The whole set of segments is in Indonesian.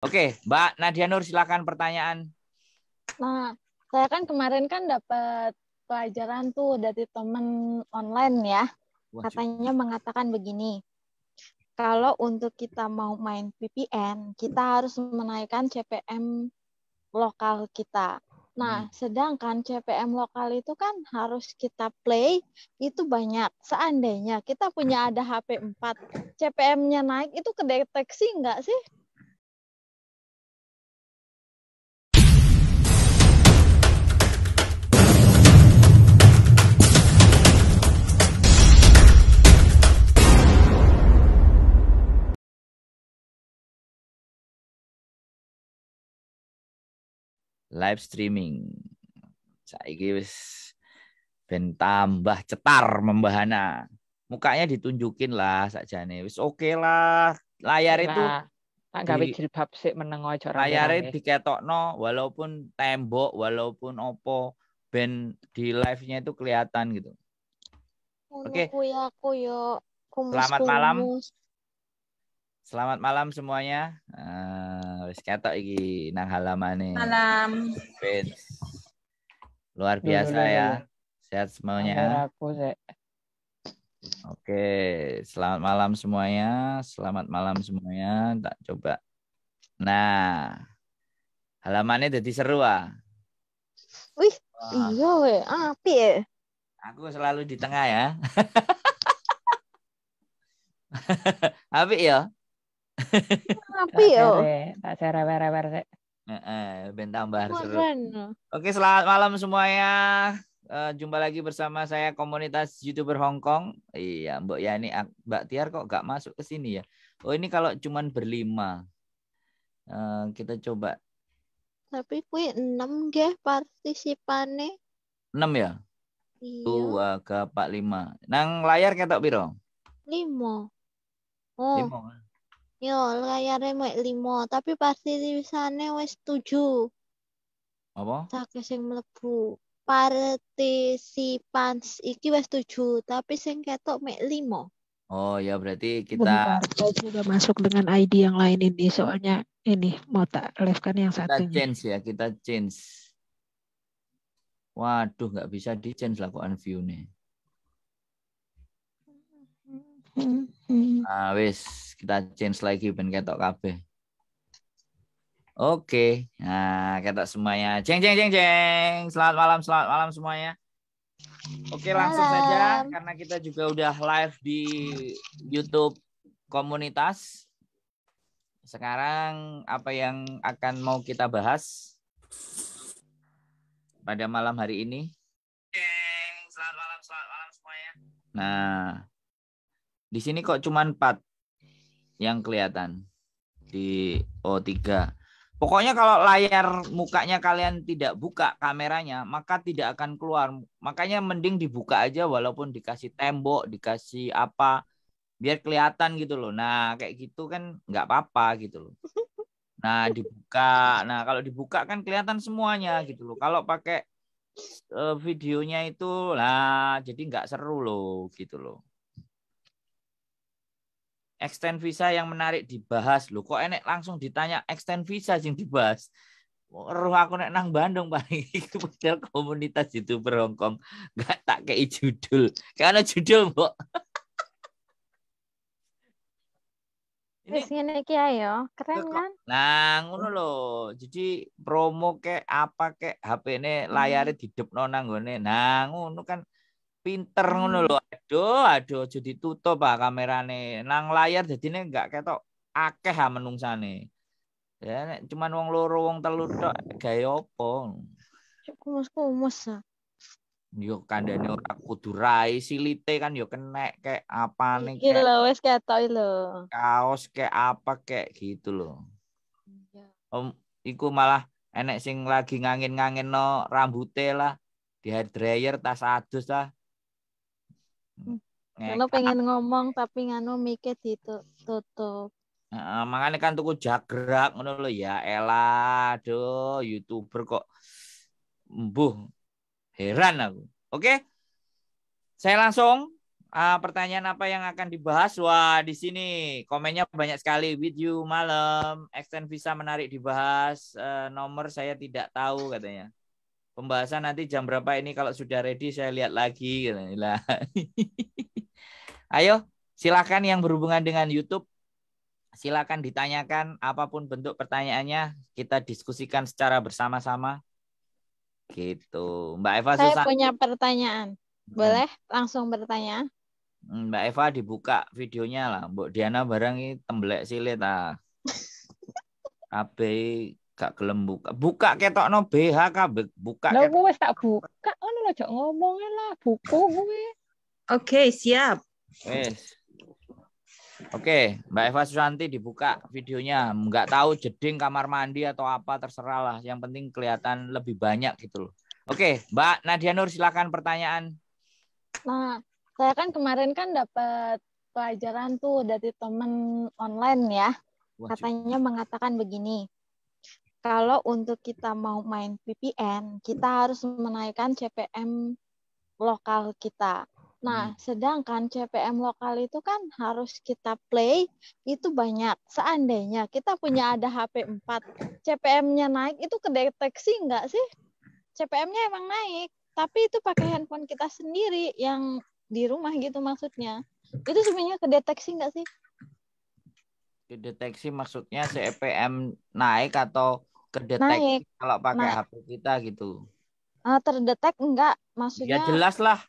Oke, Mbak Nadia Nur, silakan pertanyaan. Nah, saya kan kemarin kan dapat pelajaran tuh dari teman online ya. Katanya mengatakan begini, kalau untuk kita mau main VPN, kita harus menaikkan CPM lokal kita. Nah, sedangkan CPM lokal itu kan harus kita play itu banyak. Seandainya kita punya ada HP 4, CPM-nya naik itu kedeteksi nggak sih? Live streaming. Saiki wis ben tambah cetar membahana. Mukanya ditunjukin lah sakjane. Wis oke lah. Layar itu tak gawe jilbab sik meneng aja layare rame-rame. diketokno walaupun tembok, walaupun opo, ben di live-nya itu kelihatan gitu. Oke. Selamat malam. Selamat malam semuanya. Wis ketok iki nang halamane. Malam. Luar biasa ya. Sehat semuanya. Oke, selamat malam semuanya. Selamat malam semuanya. Tak coba. Nah, halamannya jadi seru ah. Wih, iya weh, api ya. Aku selalu di tengah ya. Api ya. Api ya. Tak sere-wer-wer sik. Ben tambah seru. Oke, selamat malam semuanya. Jumpa lagi bersama saya komunitas YouTuber Hong Kong. Iya, Mbak Yani, Mbak Tiar kok gak masuk ke sini ya? Oh, ini kalau cuman berlima. Kita coba. Tapi kui 6 ge partisipane. 6 ya? Iya. 2, 4, 5. Nang layar ketok piro? 5. Oh. 5. Yo, layarnya mek 5, tapi partisipane wis 7. Apa? Sakit sing mlebu. Partisipans iki wis 7, tapi sing ketok mek 5. Oh ya, berarti kita Bentar, saya juga masuk dengan ID yang lain ini, soalnya ini mau tak live kan yang satu. Kita change ya, kita change. Waduh, nggak bisa di change lakukan view nih. Nah, wis kita change lagi ben ketok kabeh. Oke. Nah, ketok semuanya. Jeng jeng jeng jeng. Selamat malam semuanya. Oke, langsung saja karena kita juga udah live di YouTube komunitas. Sekarang apa yang akan mau kita bahas pada malam hari ini? Selamat malam semuanya. Nah, di sini kok cuma 4 yang kelihatan di O3. Pokoknya kalau layar mukanya kalian tidak buka kameranya, maka tidak akan keluar. Makanya mending dibuka aja walaupun dikasih tembok, dikasih apa, biar kelihatan gitu loh. Nah, kayak gitu kan nggak apa-apa gitu loh. Nah, dibuka. Nah, kalau dibuka kan kelihatan semuanya gitu loh. Kalau pakai videonya itu lah jadi nggak seru loh gitu loh. Extend visa yang menarik dibahas loh. Kok enek langsung ditanya extend visa yang dibahas. Roh aku nek nang Bandung paling itu padahal komunitas YouTuber Hong Kong nggak tak kei judul. Karena judul, Mbok. Wis ngene iki ayo, keren kan? Nah, ngono lho. Jadi promo kek apa kek HP-ne layare didepno nang ngene. Nah, ngono kan pinter ngono lho. Aduh jadi tutup ah kamerane. Nang layar jadine enggak ketok akeh ah menungsane. Ya nek cuman wong loro wong telu tok gawe opo? Kumus-kumus. Yo kandhane ora kudu rai silite kan yo kenek kayak apane Iki kayak lho wis ketok lho. kaos kayak apa kayak gitu loh. Iku malah enek sing lagi ngangin-ngangin no rambute lah di hair dryer tas adus lah. Ngono pengen ngomong tapi nganu mikir ditutup. Makanya kan tuku jagrak ngono lho ya elah aduh YouTuber kok embuh heran aku. Oke. Saya langsung Pertanyaan apa yang akan dibahas? Wah, di sini komennya banyak sekali. With you malam, extend visa menarik dibahas. Nomor saya tidak tahu katanya. Pembahasan nanti jam berapa ini? Kalau sudah ready saya lihat lagi. Katanya. Ayo, silakan yang berhubungan dengan YouTube. Silakan ditanyakan apapun bentuk pertanyaannya. Kita diskusikan secara bersama-sama. Gitu. Mbak Eva Saya Susan. punya pertanyaan. Boleh langsung bertanya? Mbak Eva dibuka videonya lah. Mbak Diana barang ini tembelek silit ah. AB gak gelem buka. Buka ketokno BH kabeh buka. Lah gue tak buka, ono lo jok ngomongin lah buku gue. Oke, siap. Wes. Oke, Mbak Eva Susanti dibuka videonya. Nggak tahu jeding kamar mandi atau apa terserah lah. Yang penting kelihatan lebih banyak gitu loh. Oke, Mbak Nadia Nur silakan pertanyaan. Nah, saya kan kemarin kan dapat pelajaran tuh dari temen online ya. Katanya mengatakan begini. Kalau untuk kita mau main VPN, kita harus menaikkan CPM lokal kita. Nah, sedangkan CPM lokal itu kan harus kita play itu banyak. Seandainya kita punya ada HP 4, CPM-nya naik itu kedeteksi nggak sih? CPM-nya emang naik, tapi itu pakai handphone kita sendiri yang di rumah gitu maksudnya. Itu sebenarnya kedeteksi nggak sih? Kedeteksi maksudnya CPM naik atau kedeteksi Naik. kalau pakai HP kita gitu? Terdetek enggak? Maksudnya Ya jelas lah.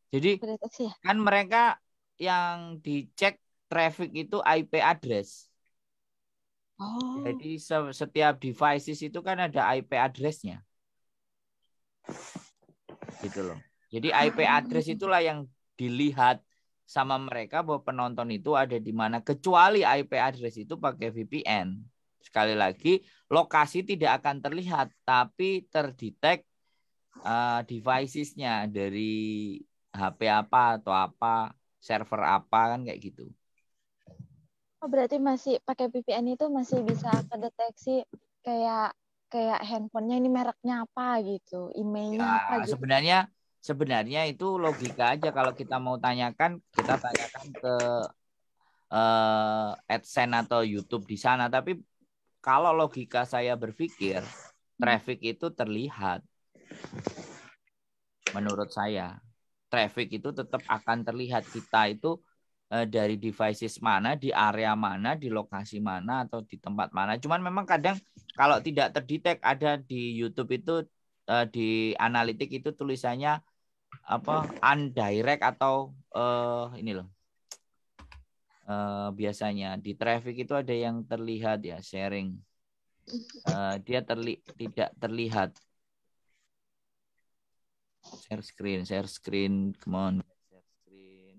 Jadi kedeteksi ya? kan mereka yang dicek traffic itu IP address. Oh. Jadi setiap devices itu kan ada IP address-nya. Gitu loh. Jadi IP address itulah yang dilihat sama mereka bahwa penonton itu ada di mana, kecuali IP address itu pakai VPN. Sekali lagi, lokasi tidak akan terlihat tapi terdetek devices-nya dari HP apa atau apa, server apa kan kayak gitu. Oh, berarti masih pakai VPN itu masih bisa kedeteksi kayak handphonenya ini mereknya apa gitu, emailnya apa gitu. Sebenarnya itu logika aja. Kalau kita mau tanyakan, kita tanyakan ke AdSense atau YouTube di sana. Tapi kalau logika saya berpikir, traffic itu terlihat. Menurut saya, traffic itu tetap akan terlihat. Kita itu dari devices mana, di area mana, di lokasi mana, atau di tempat mana. Cuman memang kadang kalau tidak terdetek, ada di YouTube itu di analitik itu tulisannya apa, undirect atau ini loh. Biasanya di traffic itu ada yang terlihat ya, sharing. Dia tidak terlihat. Share screen, come on. Share screen.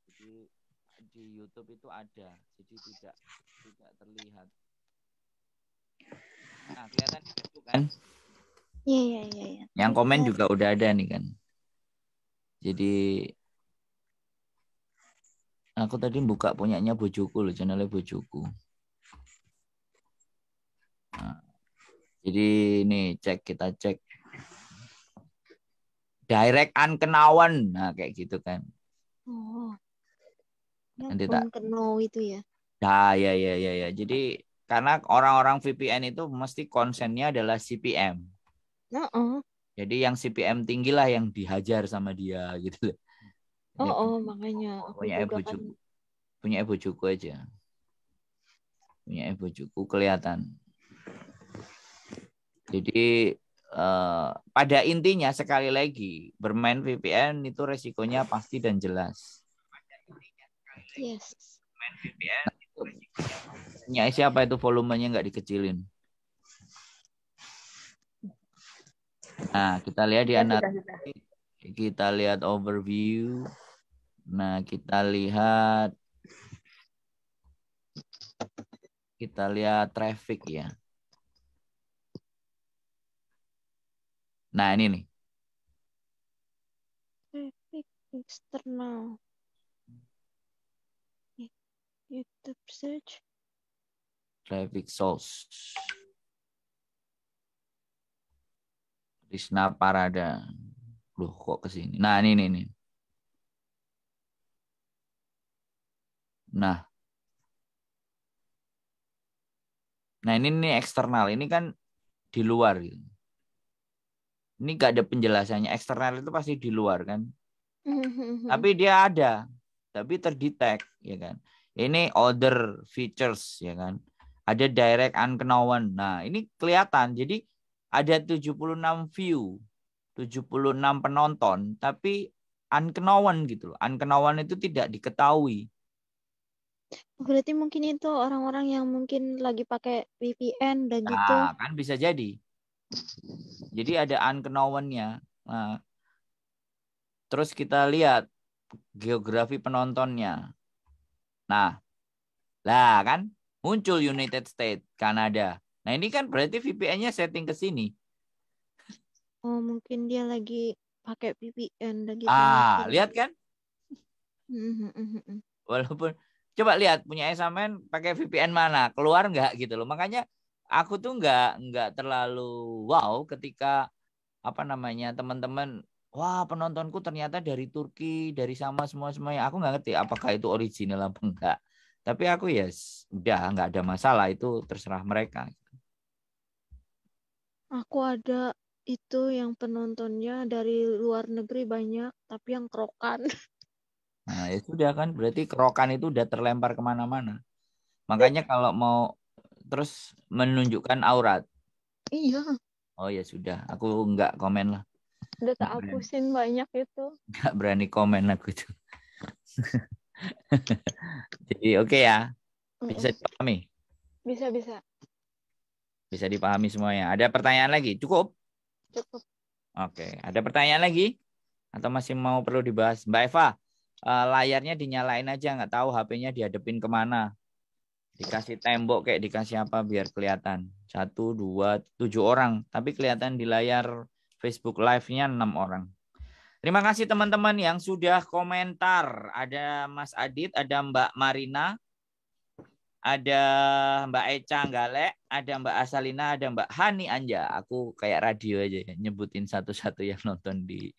Jadi di YouTube itu ada, jadi tidak terlihat. Nah, kelihatan itu kan? Iya. Yang komen juga udah ada nih kan. Jadi aku tadi buka punyanya bojoku loh, channelnya bojoku. Nah, jadi ini kita cek direct unkenawan, nah kayak gitu kan. Oh. Nanti tak Unknown itu ya. Ya. Jadi karena orang-orang VPN itu mesti konsennya adalah CPM. Jadi yang CPM tinggi lah yang dihajar sama dia gitu. Makanya aku punya juga bojoku. Punya bojoku aja. Punya bojoku kelihatan. Jadi pada intinya sekali lagi bermain VPN itu resikonya pasti dan jelas. Yes. Bermain VPN itu punya siapa itu volumenya nggak dikecilin. Nah kita lihat di analitik, kita lihat overview. Nah kita lihat traffic ya. Nah ini nih. Traffic eksternal. YouTube search. Traffic source. Risna Parada. Loh kok ke sini. Nah ini nih. Nah, ini nih eksternal. Ini kan di luar. Gitu. Ini nggak ada penjelasannya. Eksternal itu pasti di luar kan. Tapi dia ada. Tapi terdetek, ya kan. Ini other features, ya kan. Ada direct unknown. Nah, ini kelihatan. Jadi ada 76 view, 76 penonton, tapi unknown gitu loh. Unknown itu tidak diketahui. Berarti mungkin itu orang-orang yang mungkin lagi pakai VPN dan gitu. Nah, kan bisa jadi. Jadi ada unknown-nya. Nah, terus kita lihat geografi penontonnya. Nah, lah kan muncul United States, Kanada. Nah, ini kan berarti VPN-nya setting ke sini. Oh, mungkin dia lagi pakai VPN dan gitu. Lihat kan? Walaupun coba lihat punya Esamen pakai VPN mana, keluar nggak gitu loh. Makanya aku tuh nggak terlalu wow ketika apa namanya teman-teman, wah penontonku ternyata dari Turki, dari sama semuanya. Aku nggak ngerti apakah itu original apa enggak. Tapi aku ya udah nggak ada masalah, itu terserah mereka. Aku ada itu yang penontonnya dari luar negeri banyak, tapi yang kerokan. Nah ya sudah kan, berarti kerokan itu udah terlempar kemana-mana. Makanya kalau mau terus menunjukkan aurat. Iya. Oh ya sudah, aku nggak komen lah. Udah tak hapusin banyak itu. Nggak berani komen aku itu. Jadi oke ya, bisa dipahami. Bisa. Bisa dipahami semuanya. Ada pertanyaan lagi? Cukup? Cukup. Oke, ada pertanyaan lagi? Atau masih mau perlu dibahas? Mbak Eva, layarnya dinyalain aja, nggak tahu HP-nya dihadepin kemana. Dikasih tembok kayak dikasih apa biar kelihatan. 1, 2, 7 orang. Tapi kelihatan di layar Facebook Live-nya 6 orang. Terima kasih teman-teman yang sudah komentar. Ada Mas Adit, ada Mbak Marina, ada Mbak Eca Galek, ada Mbak Asalina, ada Mbak Hani Anja. Aku kayak radio aja ya, nyebutin satu-satu yang nonton di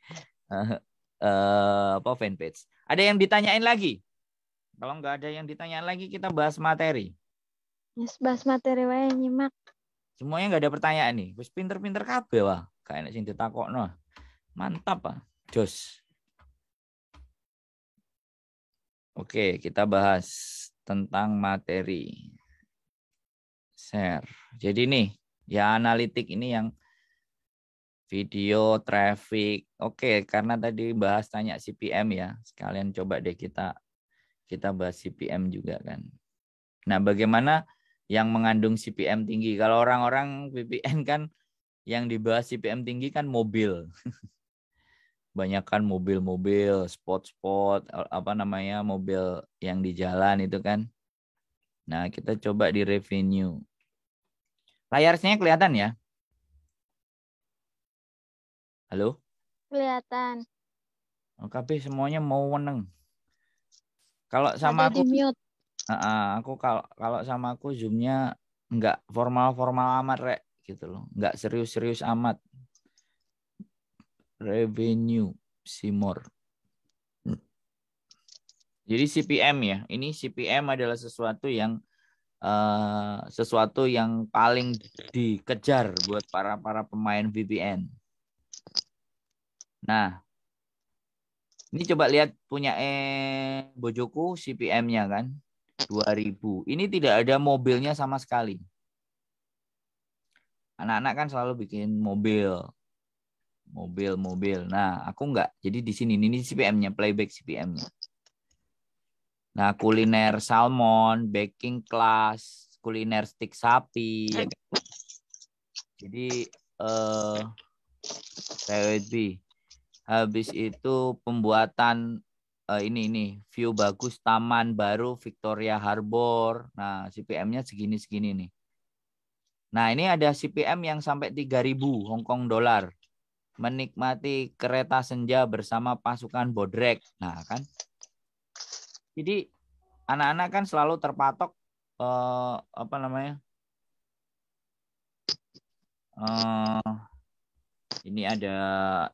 fanpage. Ada yang ditanyain lagi? Kalau nggak ada yang ditanyain lagi, kita bahas materi. Yes, bahas materi wae nyimak. Semuanya nggak ada pertanyaan nih. Wis pinter-pinter kabeh wah. Kayak sing ditakokno. Mantap, Pak. Jos. Oke, kita bahas tentang materi. Share. Jadi nih, ya analitik ini yang video, traffic. Oke, karena tadi bahas tanya CPM ya. Sekalian coba deh kita bahas CPM juga kan. Nah, bagaimana yang mengandung CPM tinggi? Kalau orang-orang VPN kan yang dibahas CPM tinggi kan mobil. Banyakkan mobil-mobil, spot-spot, apa namanya, mobil yang di jalan itu kan. Nah, kita coba di revenue. Layarnya kelihatan ya? Halo? Kelihatan. KB semuanya mau meneng. Kalau sama Ada di mute. aku kalau sama aku zoomnya nggak formal-formal amat rek gitu loh, nggak serius-serius amat. Revenue Simor. Jadi CPM ya, ini CPM adalah sesuatu yang paling dikejar buat para pemain VPN. Nah, ini coba lihat punya bojoku CPM-nya kan 2000. Ini tidak ada mobilnya sama sekali. Anak-anak kan selalu bikin mobil. Nah, aku enggak. Jadi di sini ini CPM-nya, playback CPM-nya. Nah, kuliner salmon, baking class, kuliner stick sapi. Ya. Jadi habis itu pembuatan ini view bagus taman baru Victoria Harbor. Nah, CPM-nya segini-segini nih. Nah, ini ada CPM yang sampai 3.000 Hong Kong dolar. Menikmati kereta senja bersama pasukan Bodrek. Nah, kan. Jadi anak-anak kan selalu terpatok apa namanya? Ini ada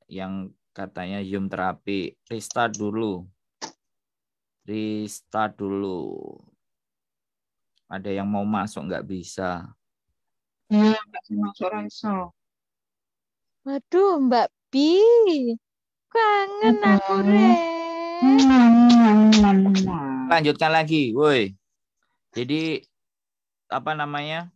yang katanya Zoom terapi, restart dulu. Restart dulu. Ada yang mau masuk nggak bisa. Ya, nggak masuk Raiso. Waduh, Mbak Bi. Kangen aku, Re. Lanjutkan lagi, woi. Jadi apa namanya?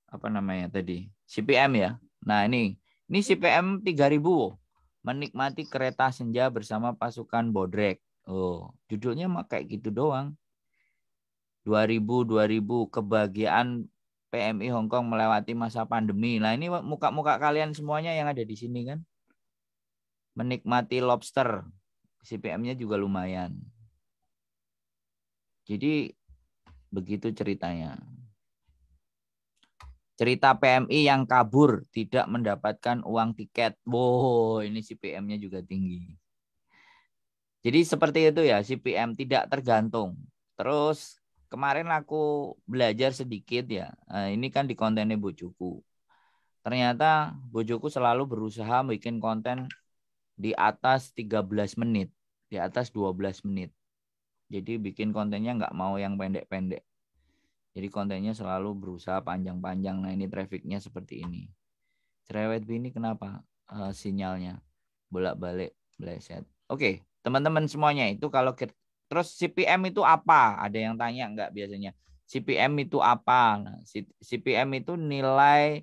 Apa namanya tadi? CPM ya. Nah, ini CPM 3000. Menikmati kereta senja bersama pasukan Bodrek. Oh, judulnya mah kayak gitu doang. 2000 kebahagiaan PMI Hong Kong melewati masa pandemi. Nah, ini muka-muka kalian semuanya yang ada di sini kan. Menikmati lobster. CPM-nya juga lumayan. Jadi begitu ceritanya. Cerita PMI yang kabur tidak mendapatkan uang tiket. Wow, ini CPM-nya juga tinggi. Jadi seperti itu ya, CPM tidak tergantung. Terus kemarin aku belajar sedikit ya. Nah, ini kan di kontennya bojoku. Ternyata bojoku selalu berusaha bikin konten di atas 13 menit, di atas 12 menit. Jadi bikin kontennya nggak mau yang pendek-pendek. Jadi kontennya selalu berusaha panjang-panjang. Nah, ini trafficnya seperti ini. Cerewet bini kenapa? Sinyalnya bolak-balik bleset. Oke, teman-teman semuanya itu kalau terus CPM itu apa? Ada yang tanya nggak biasanya? CPM itu apa? Nah, CPM itu nilai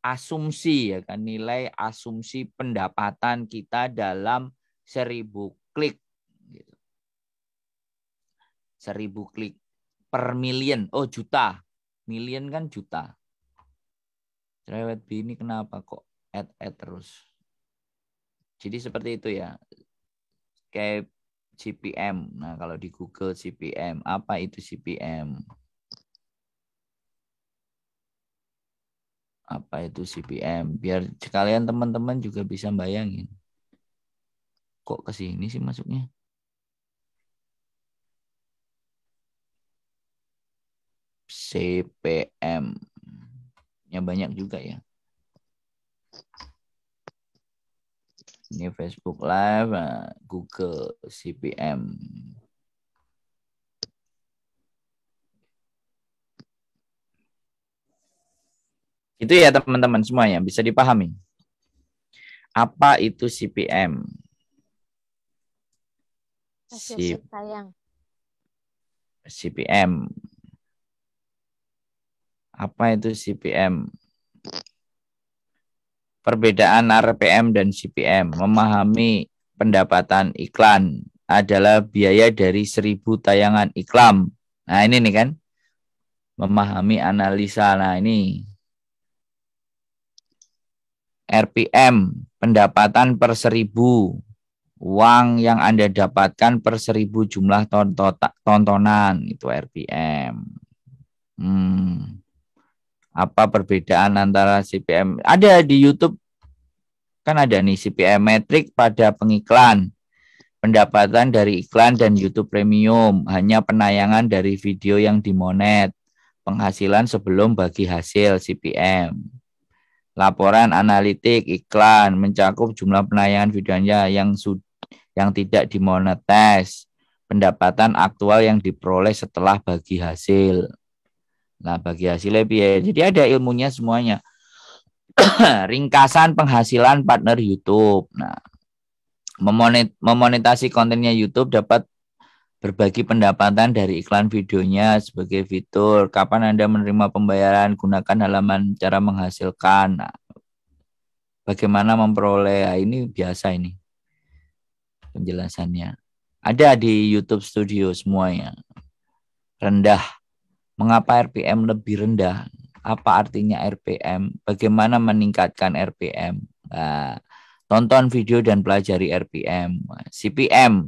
asumsi ya kan, nilai asumsi pendapatan kita dalam 1000 klik. 1000 klik per million. Oh, juta. Million kan juta. Cerewet bini kenapa kok add terus? Jadi seperti itu ya. Kayak CPM. Nah, kalau di Google CPM, apa itu CPM? Apa itu CPM? Biar sekalian teman-teman juga bisa bayangin. Kok ke sini sih masuknya? CPM. Ya banyak juga ya. Ini Facebook Live, Google CPM. Itu ya teman-teman semuanya, bisa dipahami. Apa itu CPM? CPM. Apa itu CPM? Perbedaan RPM dan CPM. Memahami pendapatan iklan adalah biaya dari 1000 tayangan iklan. Nah, ini nih kan. Memahami analisa. Nah, ini. RPM, pendapatan per 1000. Uang yang Anda dapatkan per 1000 jumlah tontonan. Itu RPM. Apa perbedaan antara CPM? Ada di YouTube. Kan ada nih CPM metrik pada pengiklan. Pendapatan dari iklan dan YouTube Premium. Hanya penayangan dari video yang dimonet. Penghasilan sebelum bagi hasil CPM. Laporan analitik iklan mencakup jumlah penayangan videonya yang tidak dimonetis. Pendapatan aktual yang diperoleh setelah bagi hasil. Nah, bagi hasilnya biaya. Jadi ada ilmunya semuanya. Ringkasan penghasilan partner YouTube. Nah, memonetasi kontennya YouTube dapat berbagi pendapatan dari iklan videonya sebagai fitur. Kapan Anda menerima pembayaran? Gunakan halaman cara menghasilkan. Nah, bagaimana memperoleh? Nah, ini biasa ini penjelasannya. Ada di YouTube Studio semuanya. Rendah. Mengapa RPM lebih rendah? Apa artinya RPM? Bagaimana meningkatkan RPM? Nah, tonton video dan pelajari RPM. CPM,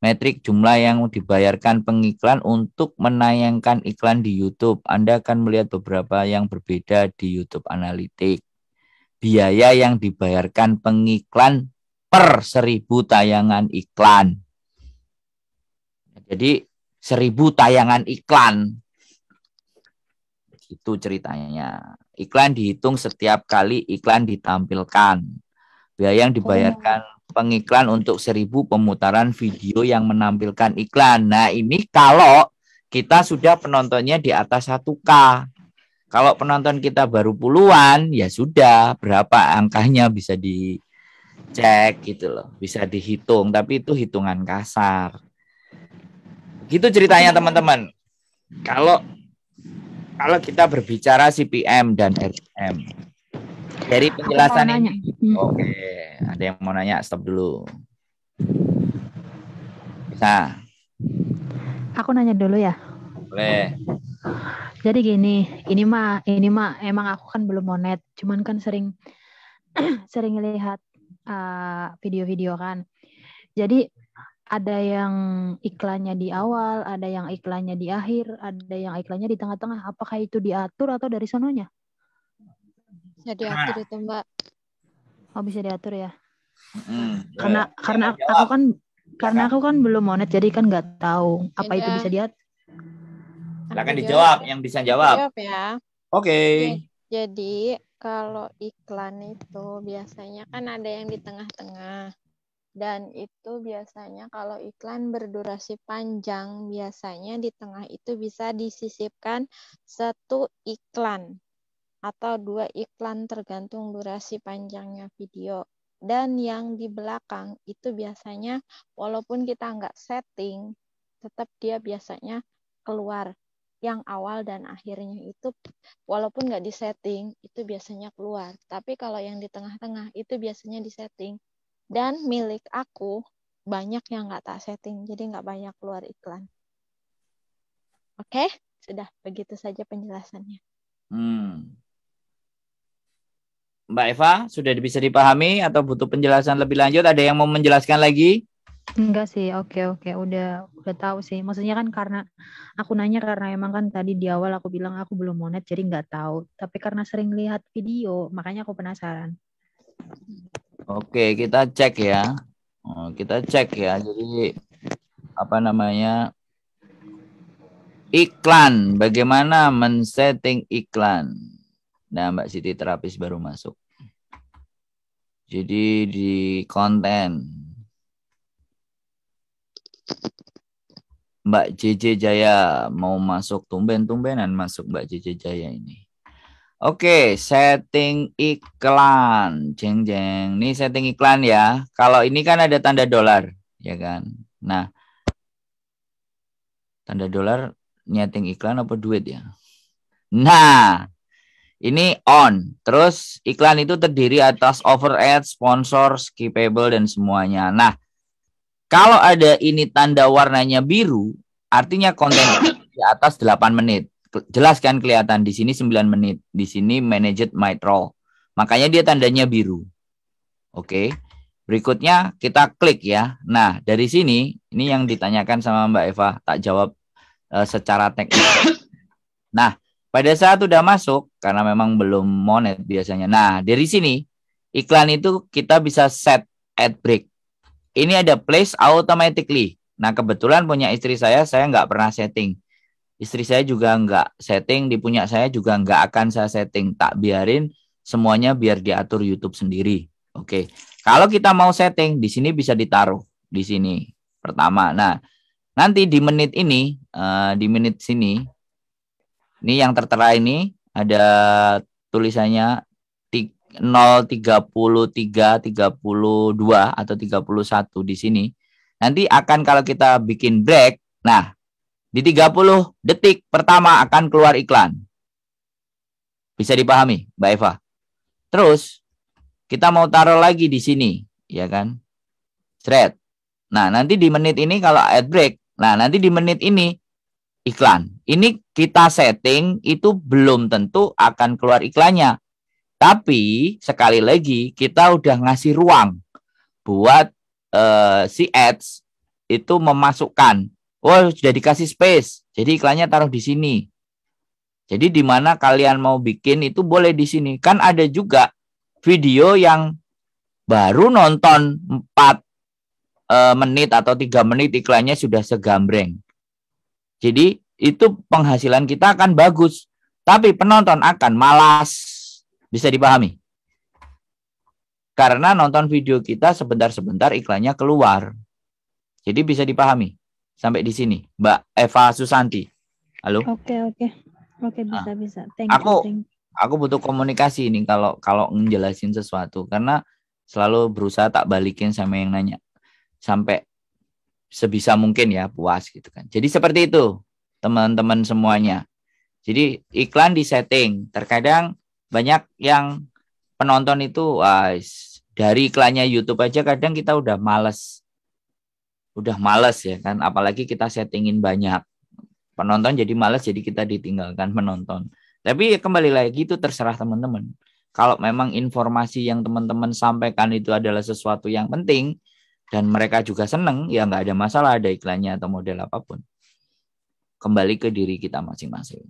metrik jumlah yang dibayarkan pengiklan untuk menayangkan iklan di YouTube. Anda akan melihat beberapa yang berbeda di YouTube Analytics. Biaya yang dibayarkan pengiklan per 1000 tayangan iklan. Jadi 1000 tayangan iklan. Itu ceritanya. Iklan dihitung setiap kali iklan ditampilkan. Biaya yang dibayarkan pengiklan untuk 1000 pemutaran video yang menampilkan iklan. Nah, ini kalau kita sudah penontonnya di atas 1K. Kalau penonton kita baru puluhan, ya sudah berapa angkanya bisa dicek gitu loh. Bisa dihitung, tapi itu hitungan kasar. Gitu ceritanya teman-teman. Kalau kita berbicara CPM dan RPM. Dari penjelasan ini. Oke, ada yang mau nanya, stop dulu. Bisa. Aku nanya dulu ya. Boleh. Jadi gini, ini mah emang aku kan belum monet, cuman kan sering lihat video-video kan. Jadi ada yang iklannya di awal, ada yang iklannya di akhir, ada yang iklannya di tengah-tengah. Apakah itu diatur atau dari sononya? Bisa diatur itu, Mbak. Oh, bisa diatur ya. Karena aku kan belum monet, jadi kan nggak tahu apa itu bisa diatur. Silakan dijawab yang bisa jawab. Jawab ya. Oke. Jadi kalau iklan itu biasanya kan ada yang di tengah-tengah. Dan itu biasanya kalau iklan berdurasi panjang, biasanya di tengah itu bisa disisipkan 1 iklan atau 2 iklan tergantung durasi panjangnya video. Dan yang di belakang itu biasanya walaupun kita nggak setting, tetap dia biasanya keluar. Yang awal dan akhirnya itu walaupun nggak disetting, itu biasanya keluar. Tapi kalau yang di tengah-tengah itu biasanya disetting. Dan milik aku banyak yang nggak tak setting, jadi nggak banyak keluar iklan. Oke, sudah begitu saja penjelasannya. Mbak Eva, sudah bisa dipahami atau butuh penjelasan lebih lanjut? Ada yang mau menjelaskan lagi? Enggak sih, oke, udah tahu sih. Maksudnya kan karena aku nanya karena emang kan tadi di awal aku bilang aku belum monet, jadi nggak tahu. Tapi karena sering lihat video, makanya aku penasaran. Oke, kita cek ya. Jadi iklan. Bagaimana men-setting iklan? Nah, Mbak Siti terapis baru masuk. Jadi di konten. Mbak JJ Jaya mau masuk, tumben-tumbenan masuk Mbak JJ Jaya ini. Oke, setting iklan. Jeng. Ini setting iklan ya. Kalau ini kan ada tanda dolar, ya kan? Nah, tanda dolar nyeting iklan apa duit ya? Nah, ini on. Terus iklan itu terdiri atas overhead, sponsor, skippable, dan semuanya. Nah, kalau ada ini tanda warnanya biru, artinya konten di atas 8 menit. Jelas kan kelihatan di sini 9 menit, di sini managed might roll. Makanya dia tandanya biru. Oke. Berikutnya kita klik ya. Nah, dari sini ini yang ditanyakan sama Mbak Eva, tak jawab secara teknis. Nah, pada saat udah masuk karena memang belum monet biasanya. Nah, dari sini iklan itu kita bisa set ad break. Ini ada place automatically. Nah, kebetulan punya istri saya nggak pernah setting. Istri saya juga nggak setting, di punya saya juga nggak akan saya setting. Tak biarin semuanya biar diatur YouTube sendiri. Oke. Kalau kita mau setting, di sini bisa ditaruh. Di sini. Pertama. Nah, nanti di menit ini, di menit sini, ini yang tertera ini, ada tulisannya 033, 32, atau 31 di sini. Nanti akan kalau kita bikin break, nah, di 30 detik pertama akan keluar iklan. Bisa dipahami, Mbak Eva? Terus, kita mau taruh lagi di sini, ya kan? Thread. Nah, nanti di menit ini kalau ad break, nah nanti di menit ini iklan. Ini kita setting, itu belum tentu akan keluar iklannya. Tapi, sekali lagi, kita udah ngasih ruang buat si ads itu memasukkan. Oh, sudah dikasih space. Jadi iklannya taruh di sini. Jadi di mana kalian mau bikin itu boleh di sini. Kan ada juga video yang baru nonton 4 menit atau 3 menit iklannya sudah segambreng. Jadi itu penghasilan kita akan bagus. Tapi penonton akan malas. Bisa dipahami? Karena nonton video kita sebentar-sebentar iklannya keluar. Jadi bisa dipahami sampai di sini, Mbak Eva Susanti. Halo? Oke, bisa. Thank you. Aku butuh komunikasi ini kalau ngejelasin sesuatu, karena selalu berusaha tak balikin sama yang nanya sampai sebisa mungkin ya puas gitu kan. Jadi seperti itu teman-teman semuanya. Jadi iklan di setting. Terkadang banyak yang penonton itu dari iklannya YouTube aja kadang kita udah males ya kan, apalagi kita settingin banyak penonton jadi males, jadi kita ditinggalkan penonton. Tapi kembali lagi itu terserah teman-teman. Kalau memang informasi yang teman-teman sampaikan itu adalah sesuatu yang penting dan mereka juga seneng, ya nggak ada masalah ada iklannya atau model apapun. Kembali ke diri kita masing-masing.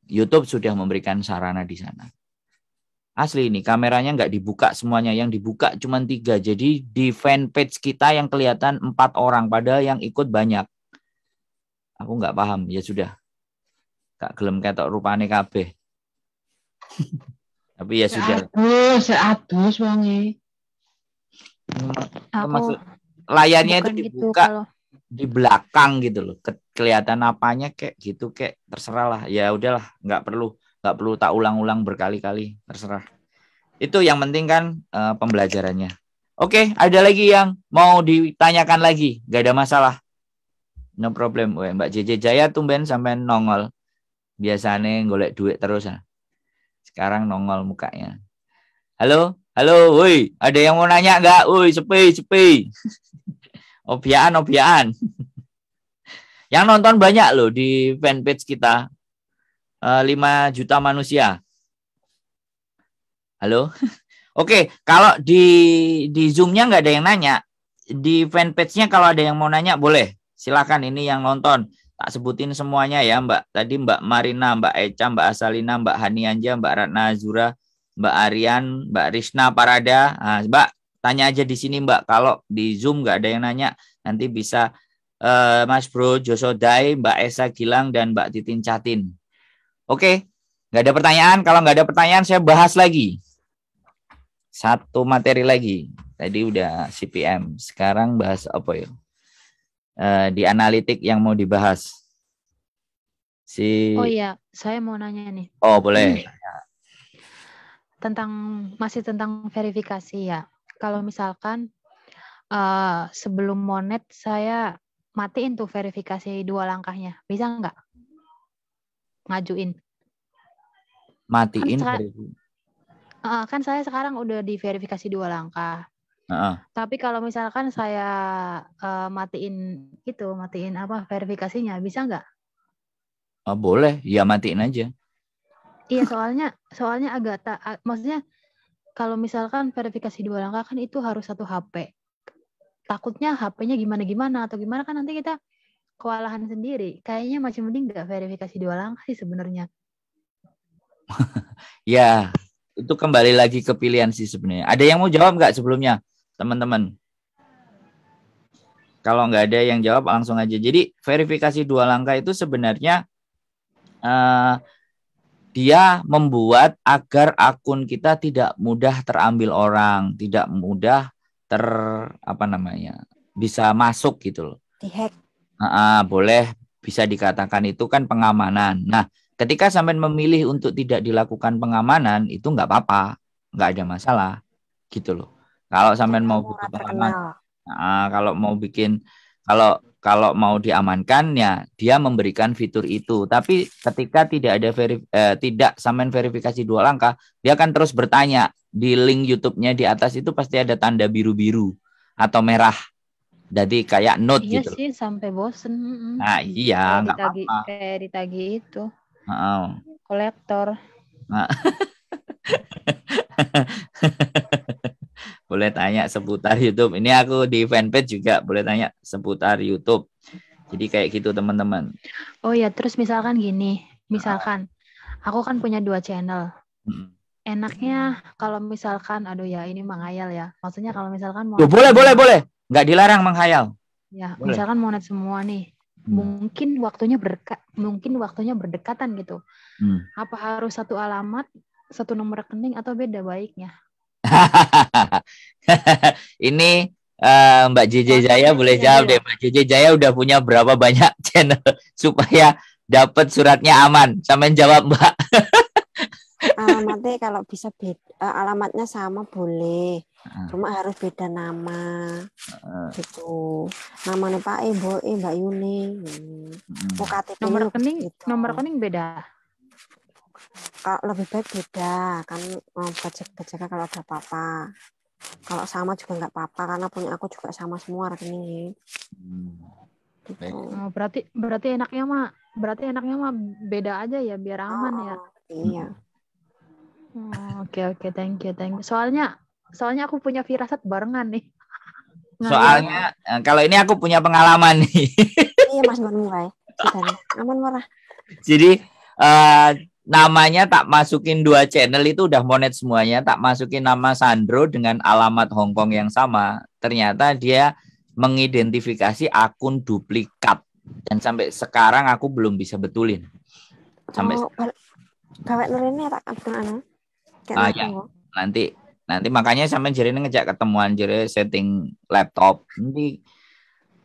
YouTube sudah memberikan sarana di sana. Asli ini kameranya nggak dibuka semuanya, yang dibuka cuma 3. Jadi di fanpage kita yang kelihatan 4 orang, padahal yang ikut banyak. Aku nggak paham, ya sudah. Gak gelem ketok rupane kabeh. Tapi ya sudah. Seadus wonge. Maksud layarnya itu dibuka gitu, di belakang gitu loh. Kelihatan apanya kayak gitu, kayak terserah lah. Ya udahlah, nggak perlu tak ulang-ulang berkali-kali, terserah. Itu yang penting kan pembelajarannya. Oke, ada lagi yang mau ditanyakan lagi? Gak ada masalah. No problem. Mbak JJ Jaya tumben sampai nongol. Biasanya golek duit terus. Sekarang nongol mukanya. Halo, woi, ada yang mau nanya nggak? Woi, sepi. Obiaan. Yang nonton banyak loh di fanpage kita. 5 juta manusia. Halo? Oke, kalau di Zoom-nya nggak ada yang nanya. Di fanpage-nya kalau ada yang mau nanya boleh. Silakan, ini yang nonton. Tak sebutin semuanya ya, Mbak. Tadi Mbak Marina, Mbak Eca, Mbak Asalina, Mbak Hani Anja, Mbak Ratna Azura, Mbak Arian, Mbak Risna Parada. Nah, Mbak, tanya aja di sini, Mbak. Kalau di Zoom nggak ada yang nanya, nanti bisa Mas Bro Josodai, Mbak Esa Gilang, dan Mbak Titin Catin. Oke, nggak ada pertanyaan. Kalau nggak ada pertanyaan, saya bahas lagi. Satu materi lagi. Tadi udah CPM. Sekarang bahas apa ya? Di analitik yang mau dibahas. Oh iya, saya mau nanya nih. Oh, boleh. Masih tentang verifikasi ya. Kalau misalkan sebelum monet saya matiin tuh verifikasi 2 langkahnya. Bisa nggak? Ngajuin. Matiin kan saya sekarang udah di verifikasi 2 langkah. Tapi kalau misalkan saya matiin verifikasinya, bisa nggak? Boleh, ya matiin aja. Iya, soalnya maksudnya kalau misalkan verifikasi 2 langkah kan itu harus 1 HP. Takutnya HP-nya gimana atau gimana kan nanti kita kewalahan sendiri. Kayaknya masih mending nggak verifikasi 2 langkah sih sebenarnya. Ya, itu kembali lagi ke pilihan sih sebenarnya. Ada yang mau jawab nggak sebelumnya, teman-teman? Kalau nggak ada yang jawab langsung aja. Jadi verifikasi 2 langkah itu sebenarnya dia membuat agar akun kita tidak mudah terambil orang, tidak mudah bisa masuk gitu loh. Dihack. Boleh bisa dikatakan itu kan pengamanan. Nah, ketika sampai memilih untuk tidak dilakukan pengamanan itu nggak apa-apa, nggak ada masalah gitu loh. Kalau sampai mau butuh pengamanan, kalau mau diamankan ya dia memberikan fitur itu. Tapi ketika tidak ada tidak sampai verifikasi 2 langkah, dia akan terus bertanya di link YouTube-nya di atas itu pasti ada tanda biru-biru atau merah. Jadi kayak note gitu. Iya sih, sampai bosen. Nah, iya, nggak apa-apa. Kayak ditagih itu. Oh. Kolektor. Boleh tanya seputar YouTube. Ini aku di fanpage juga boleh tanya seputar YouTube. Jadi kayak gitu teman-teman. Oh ya, terus misalkan gini. Misalkan aku kan punya 2 channel. Enaknya kalau misalkan, ini menghayal ya. Maksudnya kalau misalkan boleh. Nggak dilarang menghayal. Ya, boleh. Misalkan monet semua nih. Mungkin waktunya berdekatan gitu. Apa harus 1 alamat, 1 nomor rekening atau beda baiknya? Ini Mbak JJ Jaya boleh jawab deh. Mbak JJ Jaya udah punya berapa banyak channel supaya dapat suratnya aman? Sampean jawab, Mbak. Alamatnya kalau bisa beda, alamatnya sama boleh. Cuma harus beda nama. Gitu. Namanya Pak Mbak Yuni. Mau KTP nomor rekening beda. Kalau lebih baik beda kan, baca kalau ada apa-apa. Kalau sama juga nggak apa-apa karena punya aku juga sama semua rekeningnya. Gitu. Oh, berarti enaknya mah beda aja ya biar aman ya. Iya. Oke, thank you. Soalnya aku punya firasat barengan nih. Soalnya kalau ini aku punya pengalaman nih. Iya Mas mulai. Aman marah. Jadi namanya tak masukin 2 channel itu udah monet semuanya. Tak masukin nama Sandro dengan alamat Hongkong yang sama. Ternyata dia mengidentifikasi akun duplikat. Dan sampai sekarang aku belum bisa betulin. Sampai gawe nuline tak betul ya. Nanti makanya sampai jadi ngejak ketemuan jadi setting laptop. Nanti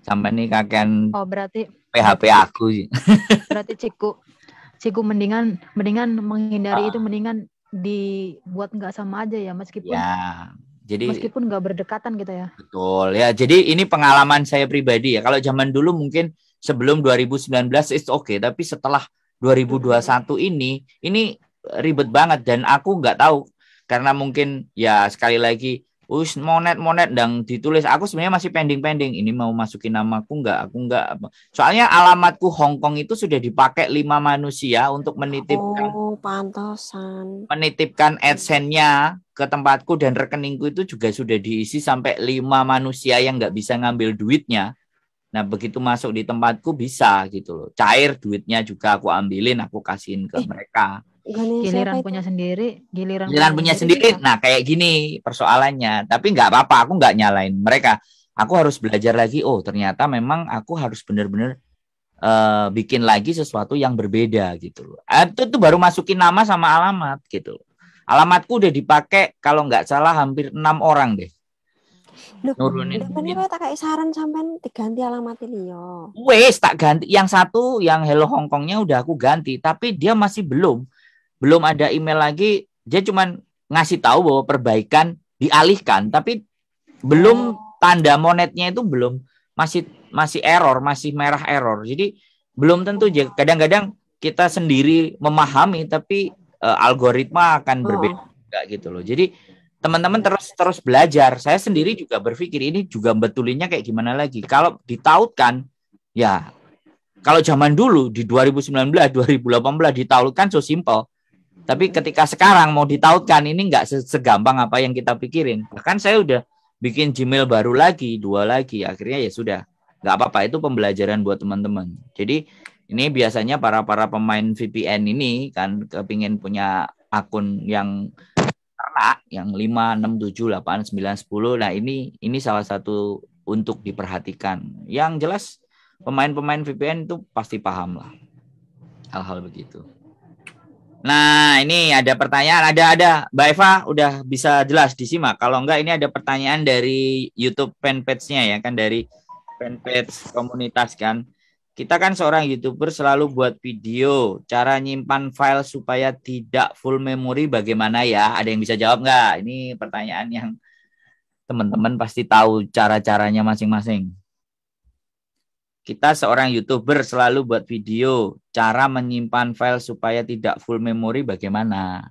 sampai nih kakean berarti PHP aku sih. Berarti Ciku mendingan menghindari itu, mendingan dibuat nggak sama aja ya meskipun nggak berdekatan gitu ya. Betul ya. Jadi ini pengalaman saya pribadi ya. Kalau zaman dulu mungkin sebelum 2019 it's okay, tapi setelah 2021 ini ribet banget dan aku nggak tahu karena mungkin ya sekali lagi monet dan ditulis aku sebenarnya masih pending ini mau masukin namaku aku nggak soalnya alamatku Hongkong itu sudah dipakai 5 manusia untuk menitipkan menitipkan AdSense-nya ke tempatku dan rekeningku itu juga sudah diisi sampai 5 manusia yang nggak bisa ngambil duitnya. Nah begitu masuk di tempatku bisa gitu loh, cair duitnya juga aku ambilin, aku kasihin ke mereka. Giliran punya sendiri. Nah kayak gini persoalannya. Tapi nggak apa-apa, aku nggak nyalain mereka. Aku harus belajar lagi. Oh ternyata memang aku harus benar-benar bikin lagi sesuatu yang berbeda gitu loh. Itu baru masukin nama sama alamat gitu. Alamatku udah dipakai kalau nggak salah hampir 6 orang deh. Nurunin. Bener tak kayak saran sampean diganti alamat liyo. Wes tak ganti. Yang satu yang Hello Hongkongnya udah aku ganti, tapi dia masih belum ada email lagi. Dia cuman ngasih tahu bahwa perbaikan dialihkan, tapi belum tanda monetnya itu belum, masih error, masih merah error. Jadi belum tentu. Kadang-kadang kita sendiri memahami tapi algoritma akan berbeda gitu loh. Jadi teman-teman terus belajar. Saya sendiri juga berpikir ini juga betulinnya kayak gimana lagi. Kalau ditautkan ya kalau zaman dulu di 2019, 2018 ditautkan so simple. Tapi ketika sekarang mau ditautkan ini nggak segampang apa yang kita pikirin. Bahkan saya udah bikin Gmail baru lagi, 2 lagi. Akhirnya ya sudah, nggak apa-apa, itu pembelajaran buat teman-teman. Jadi ini biasanya para pemain VPN ini kan kepingin punya akun yang ternak, yang 5, 6, 7, 8, 9, 10. Nah ini salah satu untuk diperhatikan. Yang jelas pemain VPN itu pasti paham lah hal-hal begitu. Nah, ini ada pertanyaan, ada Mbak Eva udah bisa jelas disimak. Kalau enggak ini ada pertanyaan dari YouTube fanpage-nya ya kan, dari fanpage komunitas kan. Kita kan seorang YouTuber selalu buat video, cara nyimpan file supaya tidak full memory bagaimana ya? Ada yang bisa jawab enggak? Ini pertanyaan yang teman-teman pasti tahu cara-caranya masing-masing. Kita seorang YouTuber selalu buat video, cara menyimpan file supaya tidak full memory bagaimana?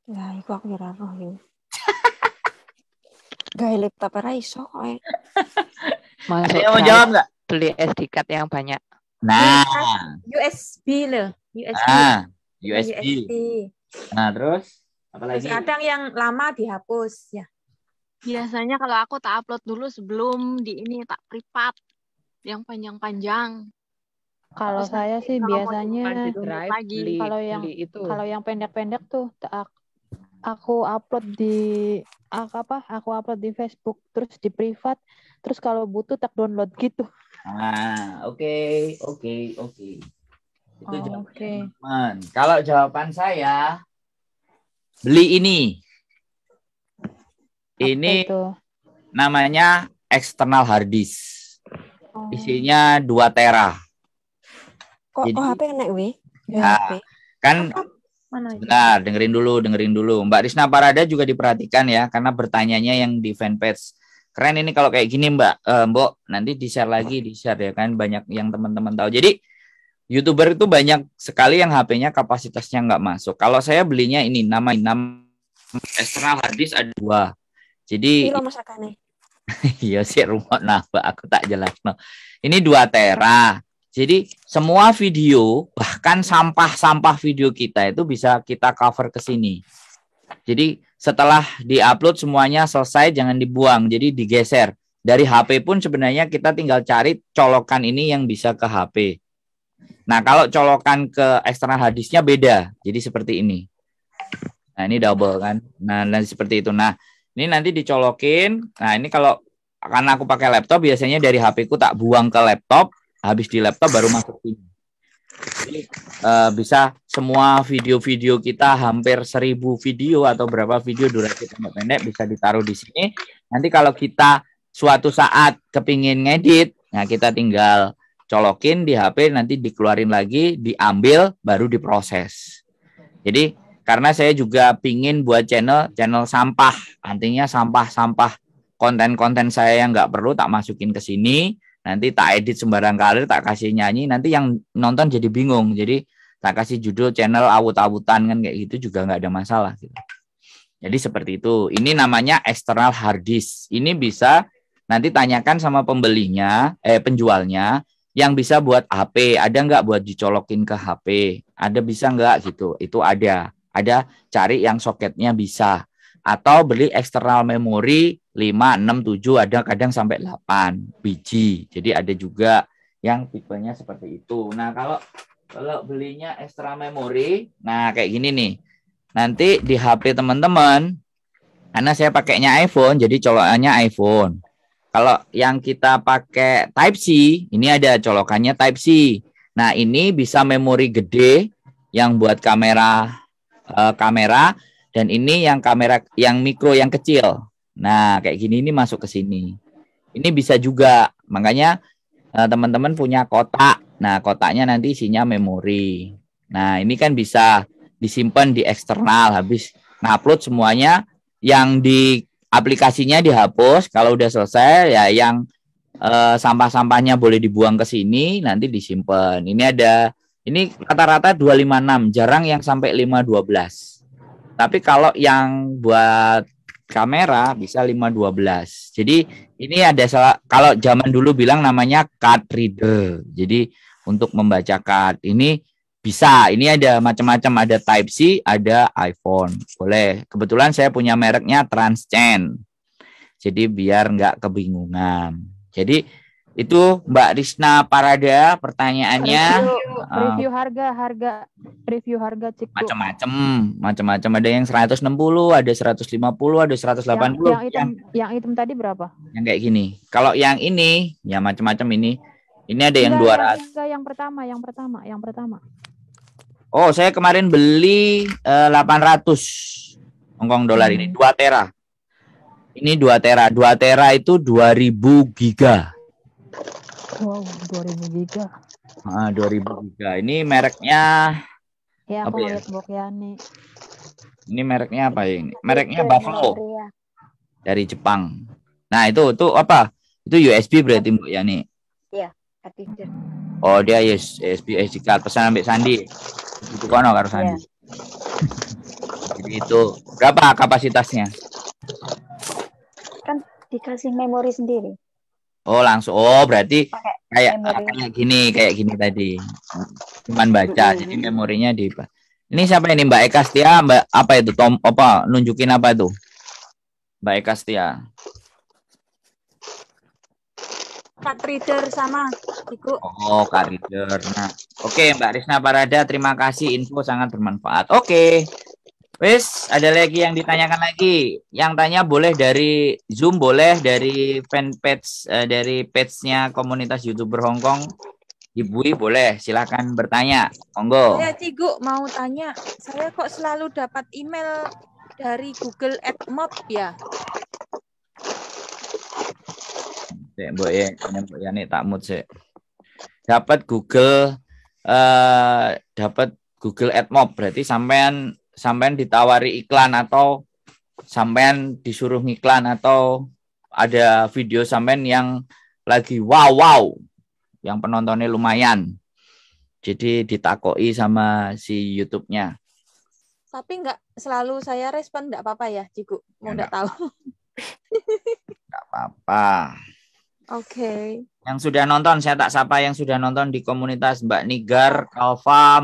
Lah, iku aku ora roh yo. Gawe laptop ora iso kok. Masuk mau jawab enggak? Beli SD card yang banyak. Nah, USB loh, USB. USB. Nah, terus apa lagi? Kadang yang lama dihapus ya. Biasanya kalau aku tak upload dulu sebelum tak privat. Yang panjang-panjang. Kalau saya sih biasanya kalau yang pendek-pendek tuh aku upload di Facebook, terus di privat, terus kalau butuh tak download gitu. Oke. Itu jawaban teman. Kalau jawaban saya beli ini. Ini itu? namanya external hard disk. Isinya 2 tera. Kok Jadi, HP kena weh? Nah, HP. kan Mana itu? benar, dengerin dulu. Mbak Risna Parada juga diperhatikan ya, karena bertanyanya yang di fanpage. Keren ini kalau kayak gini Mbak, Mbok, nanti di-share lagi, di-share ya kan, banyak yang teman-teman tahu. Jadi YouTuber itu banyak sekali yang HP-nya kapasitasnya nggak masuk. Kalau saya belinya ini, nama external hard disk ada 2. Jadi Piro masakane? iya sih rumah nah Mbak, aku tak jelas. No. Ini 2 tera. Jadi semua video, bahkan sampah-sampah video kita itu bisa kita cover ke sini. Jadi setelah diupload semuanya selesai, jangan dibuang. Jadi digeser. Dari HP pun sebenarnya kita tinggal cari colokan ini yang bisa ke HP. Nah, kalau colokan ke eksternal hard disknya beda. Jadi seperti ini. Nah, ini double kan. Nah, seperti itu. Nah, ini nanti dicolokin. Nah, ini kalau karena aku pakai laptop, biasanya dari HP ku tak buang ke laptop. Habis di laptop baru masuk ini. Jadi bisa semua video-video kita, hampir 1000 video atau berapa video durasi pendek bisa ditaruh di sini. Nanti kalau kita suatu saat kepingin ngedit, nah kita tinggal colokin di HP, nanti dikeluarin lagi, diambil, baru diproses. Jadi karena saya juga pingin buat channel sampah, artinya sampah-sampah konten-konten saya yang nggak perlu tak masukin ke sini, nanti tak edit sembarang kali, tak kasih nyanyi, nanti yang nonton jadi bingung. Jadi tak kasih judul channel awut-awutan kan kayak gitu juga nggak ada masalah. Gitu. Jadi seperti itu. Ini namanya external hard disk. Ini bisa nanti tanyakan sama pembelinya, penjualnya, yang bisa buat HP, ada nggak buat dicolokin ke HP? Ada bisa nggak gitu? Itu ada. Ada cari yang soketnya bisa. Atau beli eksternal memori 5, 6, 7, ada kadang sampai 8 biji. Jadi ada juga yang tipenya seperti itu. Nah, kalau belinya eksternal memori, nah kayak gini nih. Nanti di HP teman-teman, karena saya pakainya iPhone, jadi colokannya iPhone. Kalau yang kita pakai Type-C, ini ada colokannya Type-C. Nah, ini bisa memori gede yang buat kamera, dan ini yang kamera yang mikro yang kecil. Nah, kayak gini ini masuk ke sini. Ini bisa juga. Makanya teman-teman punya kotak. Nah, kotaknya nanti isinya memori. Nah, ini kan bisa disimpan di eksternal, habis ngupload semuanya, yang di aplikasinya dihapus. Kalau udah selesai ya yang sampah-sampahnya boleh dibuang ke sini, nanti disimpan. Ini rata-rata 256, jarang yang sampai 512. Tapi kalau yang buat kamera bisa 512. Jadi ini ada kalau zaman dulu bilang namanya card reader. Jadi untuk membaca card ini bisa. Ini ada macam-macam, ada Type-C, ada iPhone. Boleh. Kebetulan saya punya mereknya Transcend. Jadi biar nggak kebingungan. Jadi itu Mbak Risna Parada pertanyaannya. Review harga Ciku. Macam-macam, ada yang 160, ada 150, ada 180. Yang hitam tadi berapa? Yang kayak gini. Kalau yang ini ya macam-macam ini. Ini ada yang 200. Yang pertama. Oh, saya kemarin beli 800 Hongkong dolar ini 2 tera. Ini 2 tera. 2 tera itu 2000 giga. Wow, 2000 giga. 2000 giga. Ini mereknya ya, apa aku ya? lihat Bokyani. Ini mereknya apa ya ini? Mereknya Buffalo. Dari Jepang. Nah, itu apa? Itu USB berarti Mbak Yani. Iya, Adida. Oh, dia USB SD card pesan ambil Sandi. Itu kono karo Sandi. Jadi itu berapa kapasitasnya? Kan dikasih memori sendiri. Oh, langsung. Oh, berarti kayak gini tadi. Cuman baca, jadi memorinya di. Ini siapa ini Mbak Eka Setia? Mbak apa itu? Nunjukin apa itu? Mbak Eka Setia. Card reader sama Ibu. Oh, card reader. Nah, oke Mbak Risna Parada, terima kasih, info sangat bermanfaat. Oke. Wes, ada lagi yang ditanyakan lagi. Yang tanya boleh dari Zoom, boleh dari fanpage, dari page-nya komunitas YouTuber Hongkong. Ibu boleh, silakan bertanya. Monggo. Saya Cigu mau tanya, saya kok selalu dapat email dari Google AdMob ya? Mbok ya nih tak mood sih. Dapat Google AdMob, berarti sampean ditawari iklan atau sampean disuruh ngiklan atau ada video sampean yang lagi wow yang penontonnya lumayan. Jadi ditakoi sama si YouTube-nya. Tapi nggak selalu saya respon, nggak apa-apa ya, Ciku? Mau nggak tahu? Nggak apa-apa. Oke. Yang sudah nonton, saya tak sapa yang sudah nonton di komunitas Mbak Nigar, Kalva,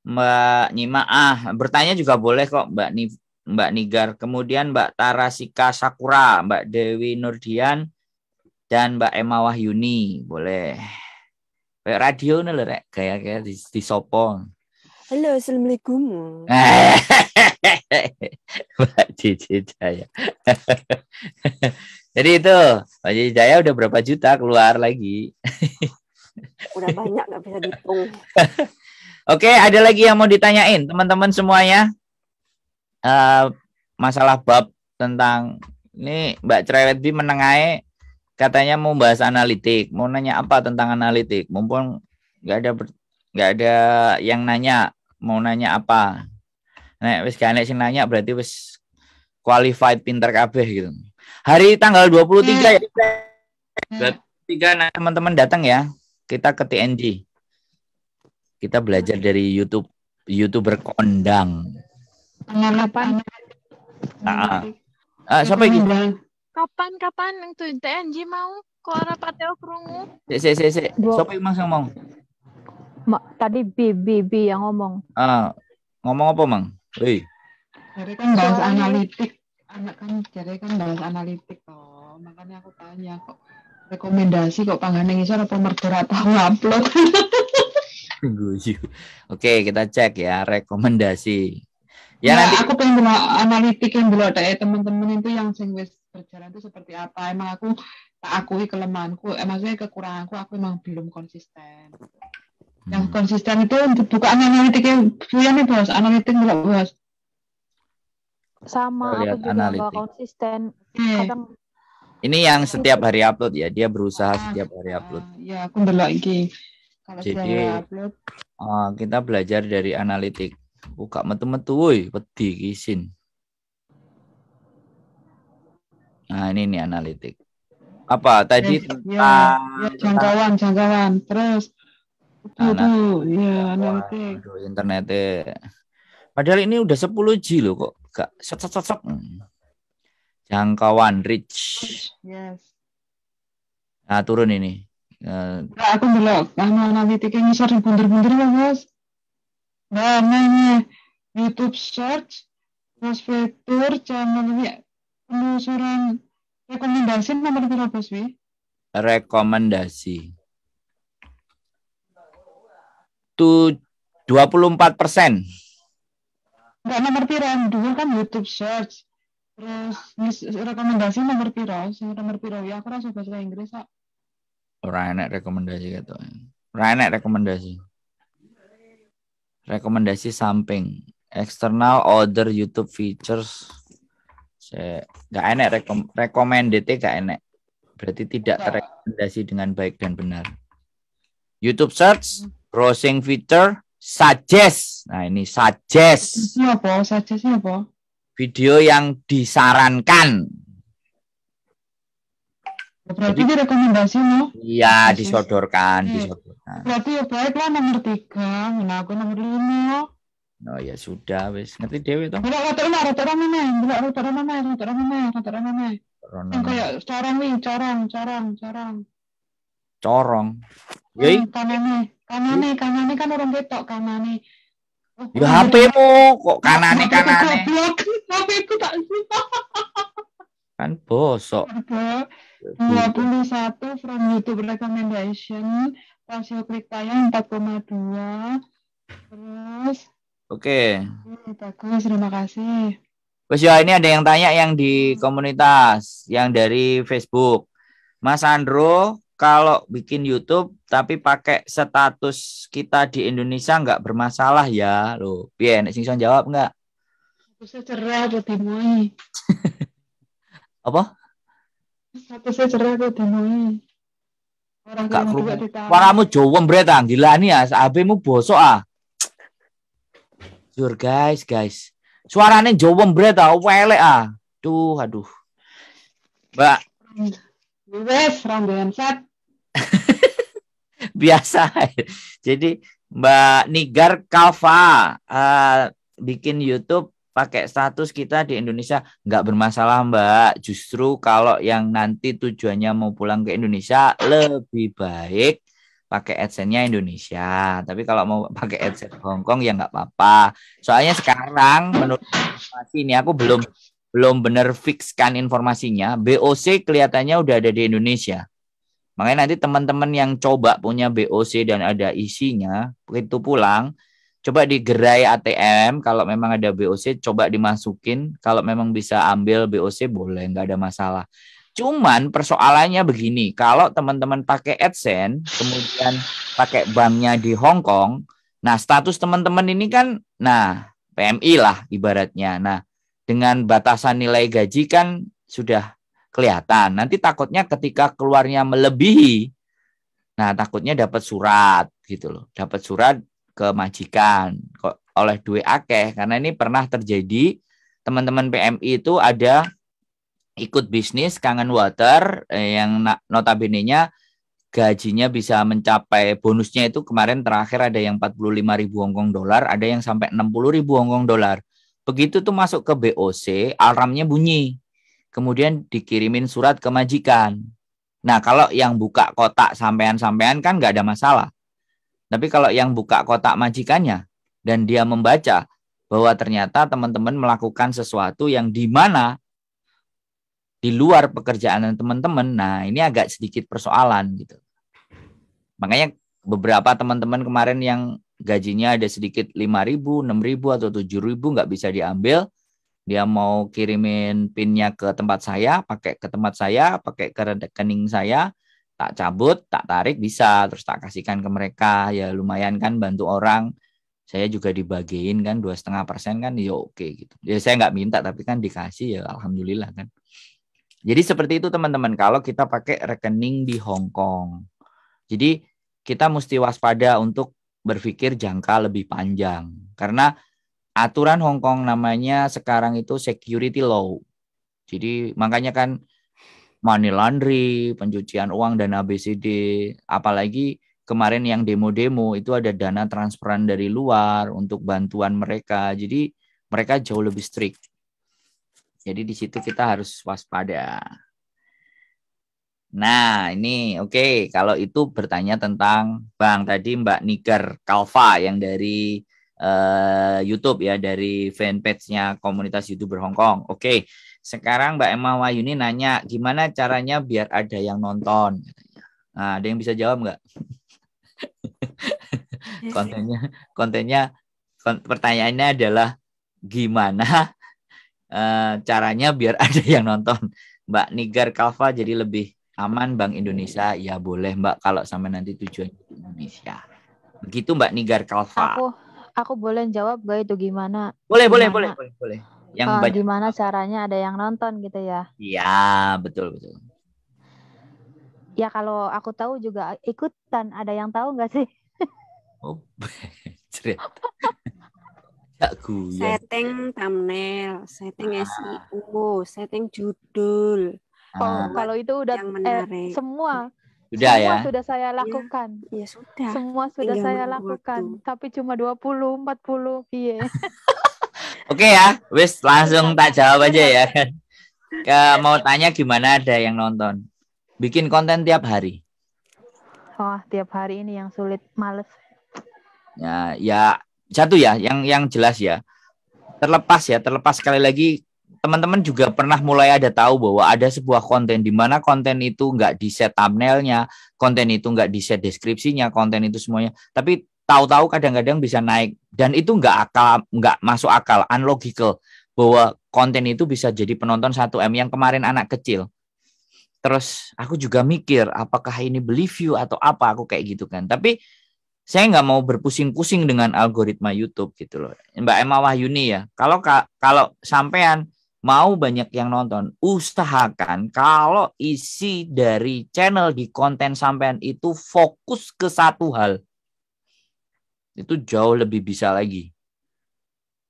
Mbak Nyimaah. Bertanya juga boleh kok Mbak Nigar. Kemudian Mbak Tarasika Sakura, Mbak Dewi Nurdian, dan Mbak Emma Wahyuni. Boleh. Kayak radio nih loh, Rek. Kayak di Sopo. Halo, assalamualaikum. Mbak Cici Jaya. Jadi itu, Mbak Cici Jaya udah berapa juta keluar lagi? Udah banyak, nggak bisa dihitung. Oke, ada lagi yang mau ditanyain teman-teman semuanya? Masalah bab tentang ini Mbak Cerewet Bi menengahi katanya mau bahas analitik, mau nanya apa tentang analitik? Mumpung nggak ada yang nanya, mau nanya apa? Nek wis gak enek sing nanya berarti wis qualified pinter kabeh gitu. Hari tanggal 23 ya. 23 teman-teman datang ya. Kita ke TNG. Kita belajar dari YouTuber kondang. Kapan? Siapa ini? Kapan yang tuh TNG mau? Kok ora pateo krungu? Sik. Siapa yang ngomong? Tadi Bibi yang ngomong. Ngomong apa, Mang? Woi. Jadi kan bahas analitik. Jadi kan bahas analitik toh. Makanya aku tanya kok rekomendasi kok panggane ngisor apa mergo ora tau upload. Oke, kita cek ya rekomendasi. Ya nanti aku pengen analitik yang dulu ada teman-teman itu yang sing wis berjalan itu seperti apa. Emang aku tak akui kelemahanku, maksudnya kekuranganku, aku emang belum konsisten. Yang konsisten itu bukan analitiknya, Buya nih bos, analitik nggak bos. Sama aku juga nggak konsisten. Kadang ini yang setiap hari upload ya, dia berusaha setiap hari upload. Ya aku udah lagi. Kalau jadi upload, kita belajar dari analitik. Buka metu-metu, woi, wedi kisin. Nah ini nih analitik. Apa tadi tentang jangkauan, terus analitik. Aduh, internetnya. Padahal ini udah 10G loh kok, gak set. Jangkauan reach. Yes. Nah turun ini. Aku belok, analitiknya ngisor bunder-bunder lah bos. Nah, ini YouTube search, terus fitur, channelnya, penelusuran, rekomendasi nomor berapa sih? Rekomendasi. 24%. Enggak nomor piro, dulu kan YouTube search. Terus rekomendasi nomor piro, nomor piro ya aku rasa bahasa Inggris kok. Ora enak rekomendasi gitu. Ora enak rekomendasi. Rekomendasi samping external other YouTube features. Nggak enak recommended nggak enak. Berarti tidak terrekomendasi dengan baik dan benar. YouTube search, browsing feature, suggest. Nah ini suggest. Suggestnya apa? Video yang disarankan. Berarti di rekomendasi no? Iya, disodorkan. Berarti ya baiklah nomor 3, aku nomor 5. Oh ya sudah, wis ngerti dewe toh. Rata mana? Yang kayak corong. Yoi. Kanane kan orang ketok kanane. Ya HP-mu kok kanane. HP-ku tak kan bosok. 21 from YouTube recommendation, rasio klik tayang 4,2. Terus oke. Bagus, terima kasih. Terus ya ini ada yang tanya yang di komunitas, yang dari Facebook. Mas Andro, kalau bikin YouTube tapi pakai status kita di Indonesia nggak bermasalah ya? Loh, piye nek sing iso jawab nggak? Bisa cerah buat dimoi. Apa? Statusnya cerai aku demoi. Orang Gak yang juga kerungu. ditahan. Suaramu jowem bret ah, gila nih ya, HP-mu bosok ah. Jur guys. Suaranya jowem bret ah, welek ah. Aduh. Mbak, Wes, rambean sat. biasa. Jadi Mbak Nigar Kalva bikin YouTube pakai status kita di Indonesia nggak bermasalah Mbak. Justru kalau yang nanti tujuannya mau pulang ke Indonesia lebih baik pakai AdSense-nya Indonesia. Tapi kalau mau pakai AdSense Hong Kong ya nggak apa-apa. Soalnya sekarang menurut informasi ini aku belum benar fixkan informasinya. BOC kelihatannya udah ada di Indonesia. Makanya nanti teman-teman yang coba punya BOC dan ada isinya, begitu pulang, coba digerai ATM, kalau memang ada BOC, coba dimasukin, kalau memang bisa ambil BOC, boleh, nggak ada masalah. Cuman persoalannya begini, kalau teman-teman pakai AdSense, kemudian pakai banknya di Hong Kong, nah status teman-teman ini kan, nah PMI lah ibaratnya, nah dengan batasan nilai gaji kan sudah kelihatan. Nanti takutnya ketika keluarnya melebihi, nah takutnya dapat surat gitu loh, dapat surat ke majikan kok oleh duit akeh. Karena ini pernah terjadi, teman-teman PMI itu ada ikut bisnis Kangen Water yang notabene-nya gajinya bisa mencapai, bonusnya itu kemarin terakhir ada yang 45.000 Hong Kong dolar, ada yang sampai 60.000 Hong Kong dolar. Begitu tuh masuk ke BOC, alarmnya bunyi. Kemudian dikirimin surat ke majikan. Nah, kalau yang buka kotak sampean-sampean kan nggak ada masalah. Tapi kalau yang buka kotak majikannya dan dia membaca bahwa ternyata teman-teman melakukan sesuatu yang di mana di luar pekerjaan teman-teman, nah ini agak sedikit persoalan gitu. Makanya beberapa teman-teman kemarin yang gajinya ada sedikit 5.000, 6.000 atau 7.000 nggak bisa diambil. Dia mau kirimin pinnya ke tempat saya, pakai ke tempat saya, pakai ke rekening saya, tak cabut, tak tarik bisa, terus tak kasihkan ke mereka. Ya lumayan kan bantu orang. Saya juga dibagiin kan 2,5% kan, ya oke gitu. Ya saya nggak minta tapi kan dikasih, ya alhamdulillah kan. Jadi seperti itu teman-teman kalau kita pakai rekening di Hong Kong. Jadi kita mesti waspada untuk berpikir jangka lebih panjang. Karena aturan Hong Kong namanya sekarang itu security law. Jadi makanya kan money laundry, pencucian uang, dan ABCD. Apalagi kemarin yang demo-demo itu ada dana transferan dari luar untuk bantuan mereka. Jadi mereka jauh lebih strict. Jadi di situ kita harus waspada. Nah ini oke. Kalau itu bertanya tentang Bang tadi Mbak Nigar Kalva yang dari YouTube ya, dari fanpage-nya komunitas YouTuber Hong Kong. Oke, sekarang Mbak Emma Wahyuni nanya gimana caranya biar ada yang nonton. Nah, ada yang bisa jawab nggak? Pertanyaannya adalah gimana caranya biar ada yang nonton. Mbak Nigar Kalva, jadi lebih aman Bank Indonesia. Ya boleh Mbak kalau sampai nanti tujuan Indonesia. Begitu Mbak Nigar Kalva. Aku boleh jawab gak itu gimana? Boleh. Yang gimana caranya ada yang nonton gitu ya? Iya, betul. Ya kalau aku tahu juga ikutan. Ada yang tahu nggak sih? Oh, cerita. Setting thumbnail, setting SEO, setting judul. Kalau itu udah yang menarik. Semua sudah saya lakukan. Ya sudah. Semua sudah saya lakukan. Tapi cuma 20, 40 piye. Oke ya, wis langsung tak jawab aja ya kan. Mau tanya gimana ada yang nonton. Bikin konten tiap hari. Oh, tiap hari ini yang sulit, males. Ya satu ya, yang jelas ya. Terlepas sekali lagi teman-teman juga pernah mulai ada tahu bahwa ada sebuah konten di mana konten itu nggak di set thumbnailnya, konten itu nggak di set deskripsinya, konten itu semuanya. Tapi tahu-tahu kadang-kadang bisa naik dan itu nggak masuk akal, unlogical bahwa konten itu bisa jadi penonton 1M yang kemarin anak kecil. Terus aku juga mikir apakah ini beli view atau apa, aku kayak gitu kan. Tapi saya nggak mau berpusing-pusing dengan algoritma YouTube gitu loh. Mbak Emma Wahyuni ya, kalau sampean mau banyak yang nonton, usahakan kalau isi dari channel di konten sampean itu fokus ke satu hal. Itu jauh lebih bisa lagi.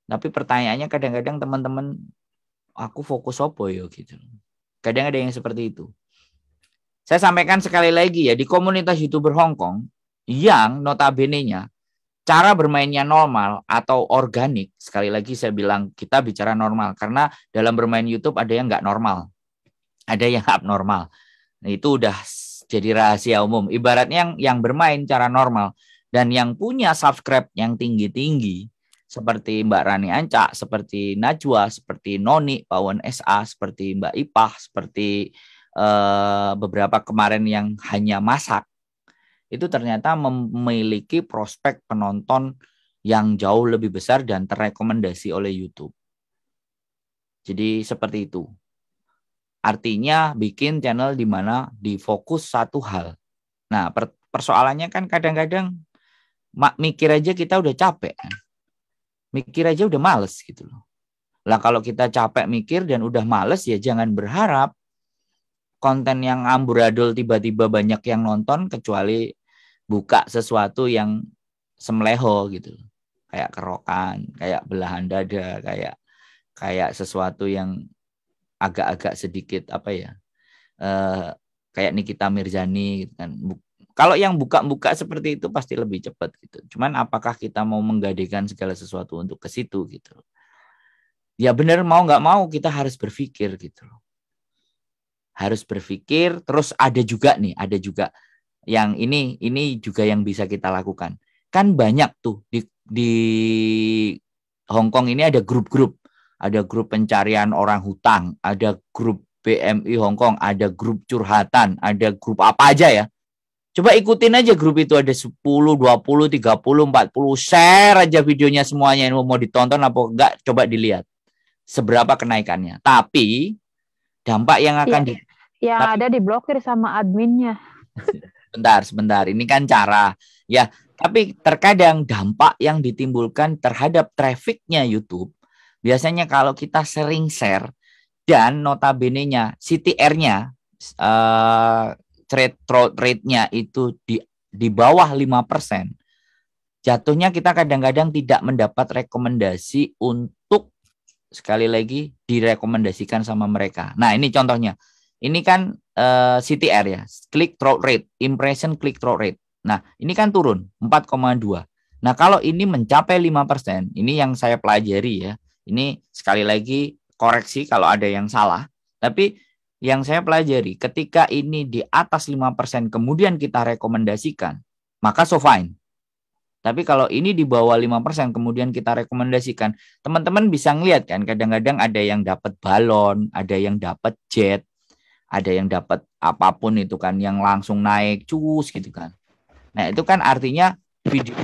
Tapi pertanyaannya kadang-kadang teman-teman, aku fokus apa ya gitu. Kadang ada yang seperti itu. Saya sampaikan sekali lagi ya, di komunitas YouTuber Hong Kong yang notabene-nya cara bermainnya normal atau organik, sekali lagi saya bilang kita bicara normal, karena dalam bermain YouTube ada yang nggak normal, ada yang abnormal. Nah, itu udah jadi rahasia umum. Ibaratnya yang bermain cara normal dan yang punya subscribe yang tinggi-tinggi, seperti Mbak Rani Anca, seperti Najwa, seperti Noni, Pawan SA, seperti Mbak Ipah, seperti beberapa kemarin yang hanya masak, itu ternyata memiliki prospek penonton yang jauh lebih besar dan terrekomendasi oleh YouTube. Jadi seperti itu. Artinya bikin channel di mana difokus satu hal. Nah, persoalannya kan kadang-kadang mikir aja kita udah capek. Mikir aja udah males gitu loh. Lah kalau kita capek mikir dan udah males, ya jangan berharap konten yang amburadul tiba-tiba banyak yang nonton, kecuali buka sesuatu yang semleho gitu, kayak kerokan, kayak belahan dada, kayak sesuatu yang agak-agak sedikit apa ya, kayak Nikita Mirzani gitu kan. Kalau yang buka-buka seperti itu pasti lebih cepat gitu. Cuman apakah kita mau menggadekan segala sesuatu untuk ke situ gitu? Ya benar, mau nggak mau kita harus berpikir gitu loh. Harus berpikir. Terus ada juga yang ini juga yang bisa kita lakukan. Kan banyak tuh di Hong Kong ini ada grup-grup. Ada grup pencarian orang hutang, ada grup BMI Hong Kong, ada grup curhatan, ada grup apa aja ya. Coba ikutin aja grup itu, ada 10, 20, 30, 40. Share aja videonya semuanya, mau ditonton apa enggak, coba dilihat seberapa kenaikannya. Tapi dampak yang akan ada diblokir sama adminnya. Sebentar. Ini kan cara. Ya, tapi terkadang dampak yang ditimbulkan terhadap trafficnya YouTube, biasanya kalau kita sering share dan notabene-nya CTR-nya, through rate-nya itu di bawah 5%, jatuhnya kita kadang-kadang tidak mendapat rekomendasi untuk sekali lagi direkomendasikan sama mereka. Nah, ini contohnya. Ini kan CTR ya, click through rate, impression click through rate. Nah, ini kan turun 4,2. Nah, kalau ini mencapai 5%, ini yang saya pelajari ya. Ini sekali lagi koreksi kalau ada yang salah. Tapi yang saya pelajari, ketika ini di atas 5% kemudian kita rekomendasikan, maka so fine. Tapi kalau ini di bawah 5% kemudian kita rekomendasikan, teman-teman bisa ngeliat kan, kadang-kadang ada yang dapat balon, ada yang dapat jet, ada yang dapat apapun itu kan, yang langsung naik cus gitu kan. Nah, itu kan artinya video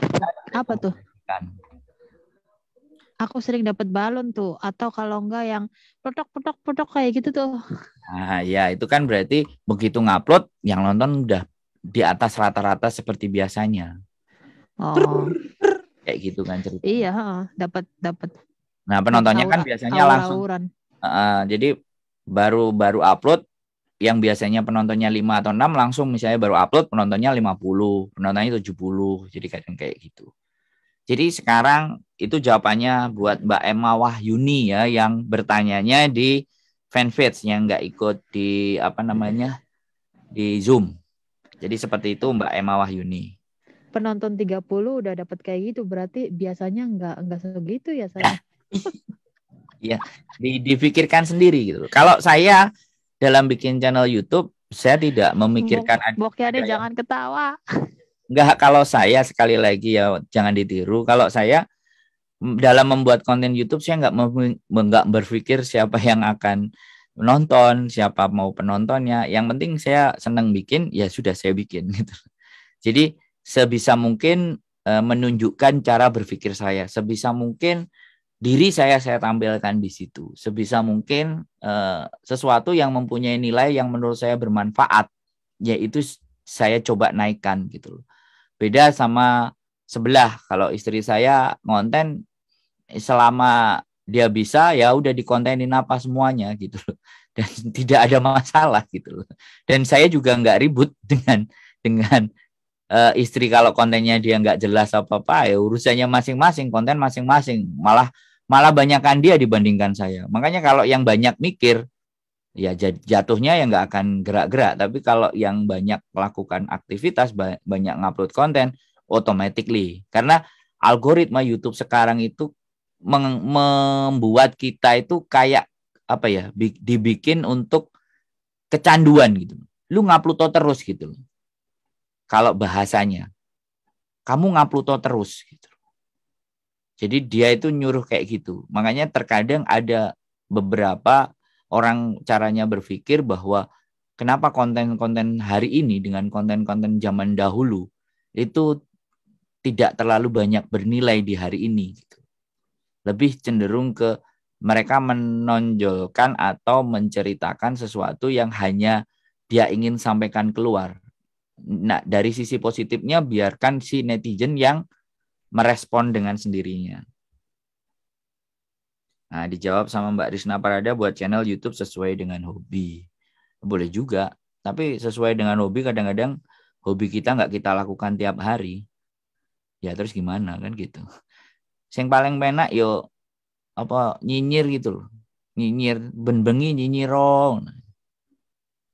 apa tuh? Kan. Aku sering dapat balon tuh, atau kalau enggak yang petok kayak gitu tuh. Nah, ya itu kan berarti begitu ngupload yang nonton udah di atas rata-rata seperti biasanya. Oh. Kayak gitu kan ceritanya. Iya, dapat. Nah, penontonnya kan biasanya langsung. Jadi baru upload, yang biasanya penontonnya 5 atau 6 langsung misalnya baru upload penontonnya 50, penontonnya 70. Jadi kayak gitu. Jadi sekarang itu jawabannya buat Mbak Emma Wahyuni ya, yang bertanyanya di fanpage, yang nggak ikut di di Zoom. Jadi seperti itu Mbak Emma Wahyuni. Penonton 30 udah dapat kayak gitu, berarti biasanya nggak segitu ya saya. Iya, dipikirkan sendiri gitu. Kalau saya dalam bikin channel YouTube, saya tidak memikirkan Boknya jangan ketawa. Enggak, kalau saya sekali lagi ya jangan ditiru. Kalau saya dalam membuat konten YouTube, saya nggak berpikir siapa yang akan menonton, siapa mau penontonnya. Yang penting saya senang bikin, ya sudah saya bikin gitu. Jadi sebisa mungkin menunjukkan cara berpikir saya, sebisa mungkin diri saya tampilkan di situ. Sebisa mungkin sesuatu yang mempunyai nilai yang menurut saya bermanfaat, yaitu saya coba naikkan gitu loh. Beda sama sebelah, kalau istri saya ngonten selama dia bisa ya udah dikontenin apa semuanya gitu loh. Dan tidak ada masalah gitu loh. Dan saya juga nggak ribut dengan istri kalau kontennya dia nggak jelas apa-apa, ya urusannya masing-masing, konten masing-masing. Malah banyakkan dia dibandingkan saya. Makanya kalau yang banyak mikir, ya jatuhnya ya nggak akan gerak-gerak. Tapi kalau yang banyak melakukan aktivitas, banyak ngupload konten, automatically. Karena algoritma YouTube sekarang itu membuat kita itu kayak apa ya, dibikin untuk kecanduan gitu. Lu ngupload terus gitu. Kalau bahasanya, kamu ngupload terus gitu. Jadi dia itu nyuruh kayak gitu. Makanya terkadang ada beberapa orang caranya berpikir bahwa kenapa konten-konten hari ini dengan konten-konten zaman dahulu itu tidak terlalu banyak bernilai di hari ini. Gitu. Lebih cenderung ke mereka menonjolkan atau menceritakan sesuatu yang hanya dia ingin sampaikan keluar. Nah, dari sisi positifnya biarkan si netizen yang merespon dengan sendirinya. Nah, dijawab sama Mbak Risna Parada buat channel YouTube sesuai dengan hobi. Boleh juga, tapi sesuai dengan hobi kadang-kadang hobi kita nggak kita lakukan tiap hari. Ya terus gimana kan gitu. Yang paling penak yo apa nyinyir gitu loh. Nyinyir bengi nyinyirong.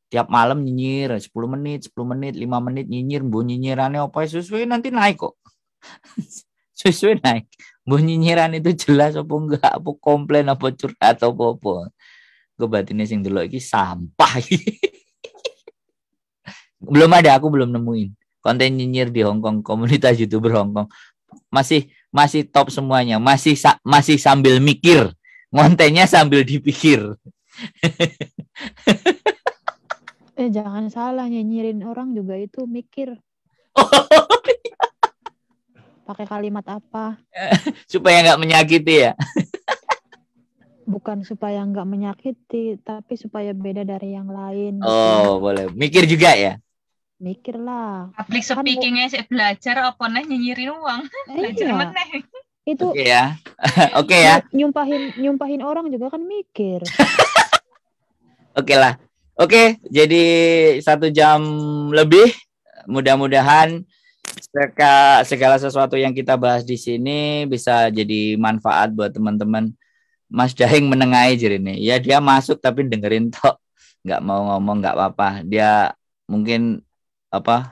Tiap malam nyinyir 10 menit, 5 menit nyinyir, mbok nyinyirannya apa sesuai nanti naik kok. Sesuai naik. Mbok nyinyiran itu jelas apa enggak, apa komplain apa curhat apa. Gue batinnya sing delok iki sampah. Belum ada, aku belum nemuin konten nyinyir di Hongkong, komunitas YouTuber Hongkong. Masih top semuanya, masih sambil mikir. Kontennya sambil dipikir. Jangan salah, nyinyirin orang juga itu mikir. Pakai kalimat apa? Supaya nggak menyakiti ya? Bukan supaya nggak menyakiti, tapi supaya beda dari yang lain. Oh, boleh. Mikir juga ya? Mikir lah. Public speakingnya saya belajar, apa nih nyinyirin uang. Belajar meneh. Itu Oke ya. Oke ya. Nyumpahin orang juga kan mikir. Oke lah. Oke, jadi 1 jam lebih. Mudah-mudahan segala sesuatu yang kita bahas di sini bisa jadi manfaat buat teman-teman. Mas Daeng menengahi jadi nih. Ya dia masuk tapi dengerin tok, nggak mau ngomong nggak apa-apa. Dia mungkin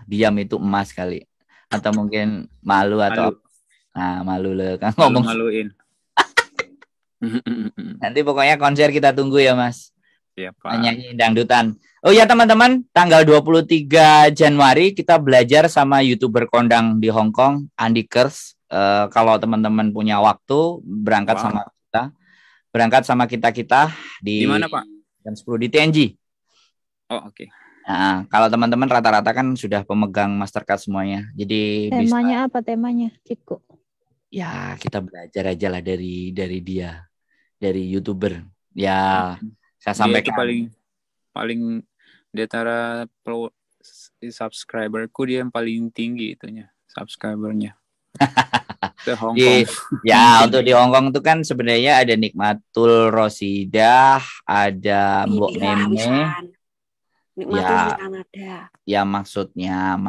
diam itu emas kali, atau mungkin malu atau malu loh kan ngomong. Maluin. Nanti pokoknya konser kita tunggu ya Mas. Iya, Pak. Nyanyi dangdutan. Oh ya teman-teman, tanggal 23 Januari kita belajar sama YouTuber kondang di Hong Kong, Andy Kers. Kalau teman-teman punya waktu berangkat sama kita di mana Pak? Jam 10 di TNG. Oh oke. Nah, kalau teman-teman rata-rata kan sudah pemegang Mastercard semuanya. Jadi temanya apa temanya, Ciko? Ya kita belajar aja lah dari dia, dari YouTuber. Ya saya sampaikan. Dia itu paling di antara subscriberku dia yang paling tinggi itunya subscribernya. Ke Hong Kong. Untuk di Hong Kong itu kan sebenarnya ada Nikmatul Rosidah, ada Mbok Meme. Nikmatul ada. Ya maksudnya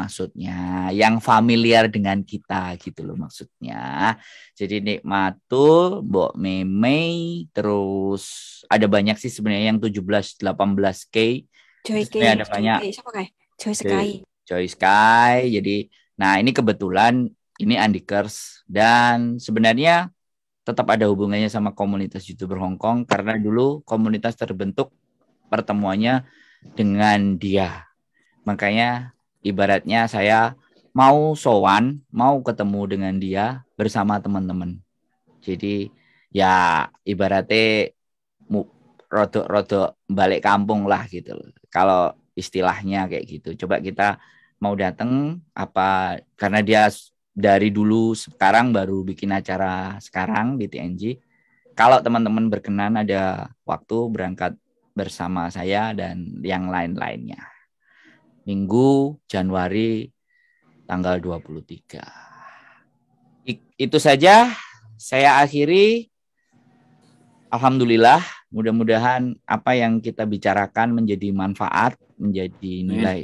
yang familiar dengan kita gitu loh maksudnya. Jadi Nikmatul, Mbok Meme, terus ada banyak sih sebenarnya yang 17-18K. Ada banyak. Joy Sky. Jadi ini kebetulan ini Andy Kers dan sebenarnya tetap ada hubungannya sama komunitas YouTuber Hong Kong karena dulu komunitas terbentuk pertemuannya dengan dia. Makanya ibaratnya saya mau sowan, mau ketemu dengan dia bersama teman-teman. Jadi ya ibaratnya rodok balik kampung lah gitu. Kalau istilahnya kayak gitu. Coba kita mau datang karena dia dari dulu sekarang baru bikin acara sekarang di TNG. Kalau teman-teman berkenan ada waktu berangkat bersama saya dan yang lain-lainnya. Minggu Januari tanggal 23. Itu saja saya akhiri. Alhamdulillah, mudah-mudahan apa yang kita bicarakan menjadi manfaat, menjadi nilai.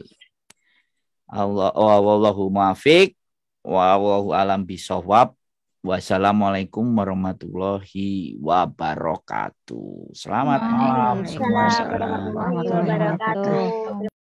Wallahu muwaffiq, wallahu alam bisawab. Wassalamualaikum warahmatullahi wabarakatuh. Selamat malam. Waalaikumsalam warahmatullahi wabarakatuh.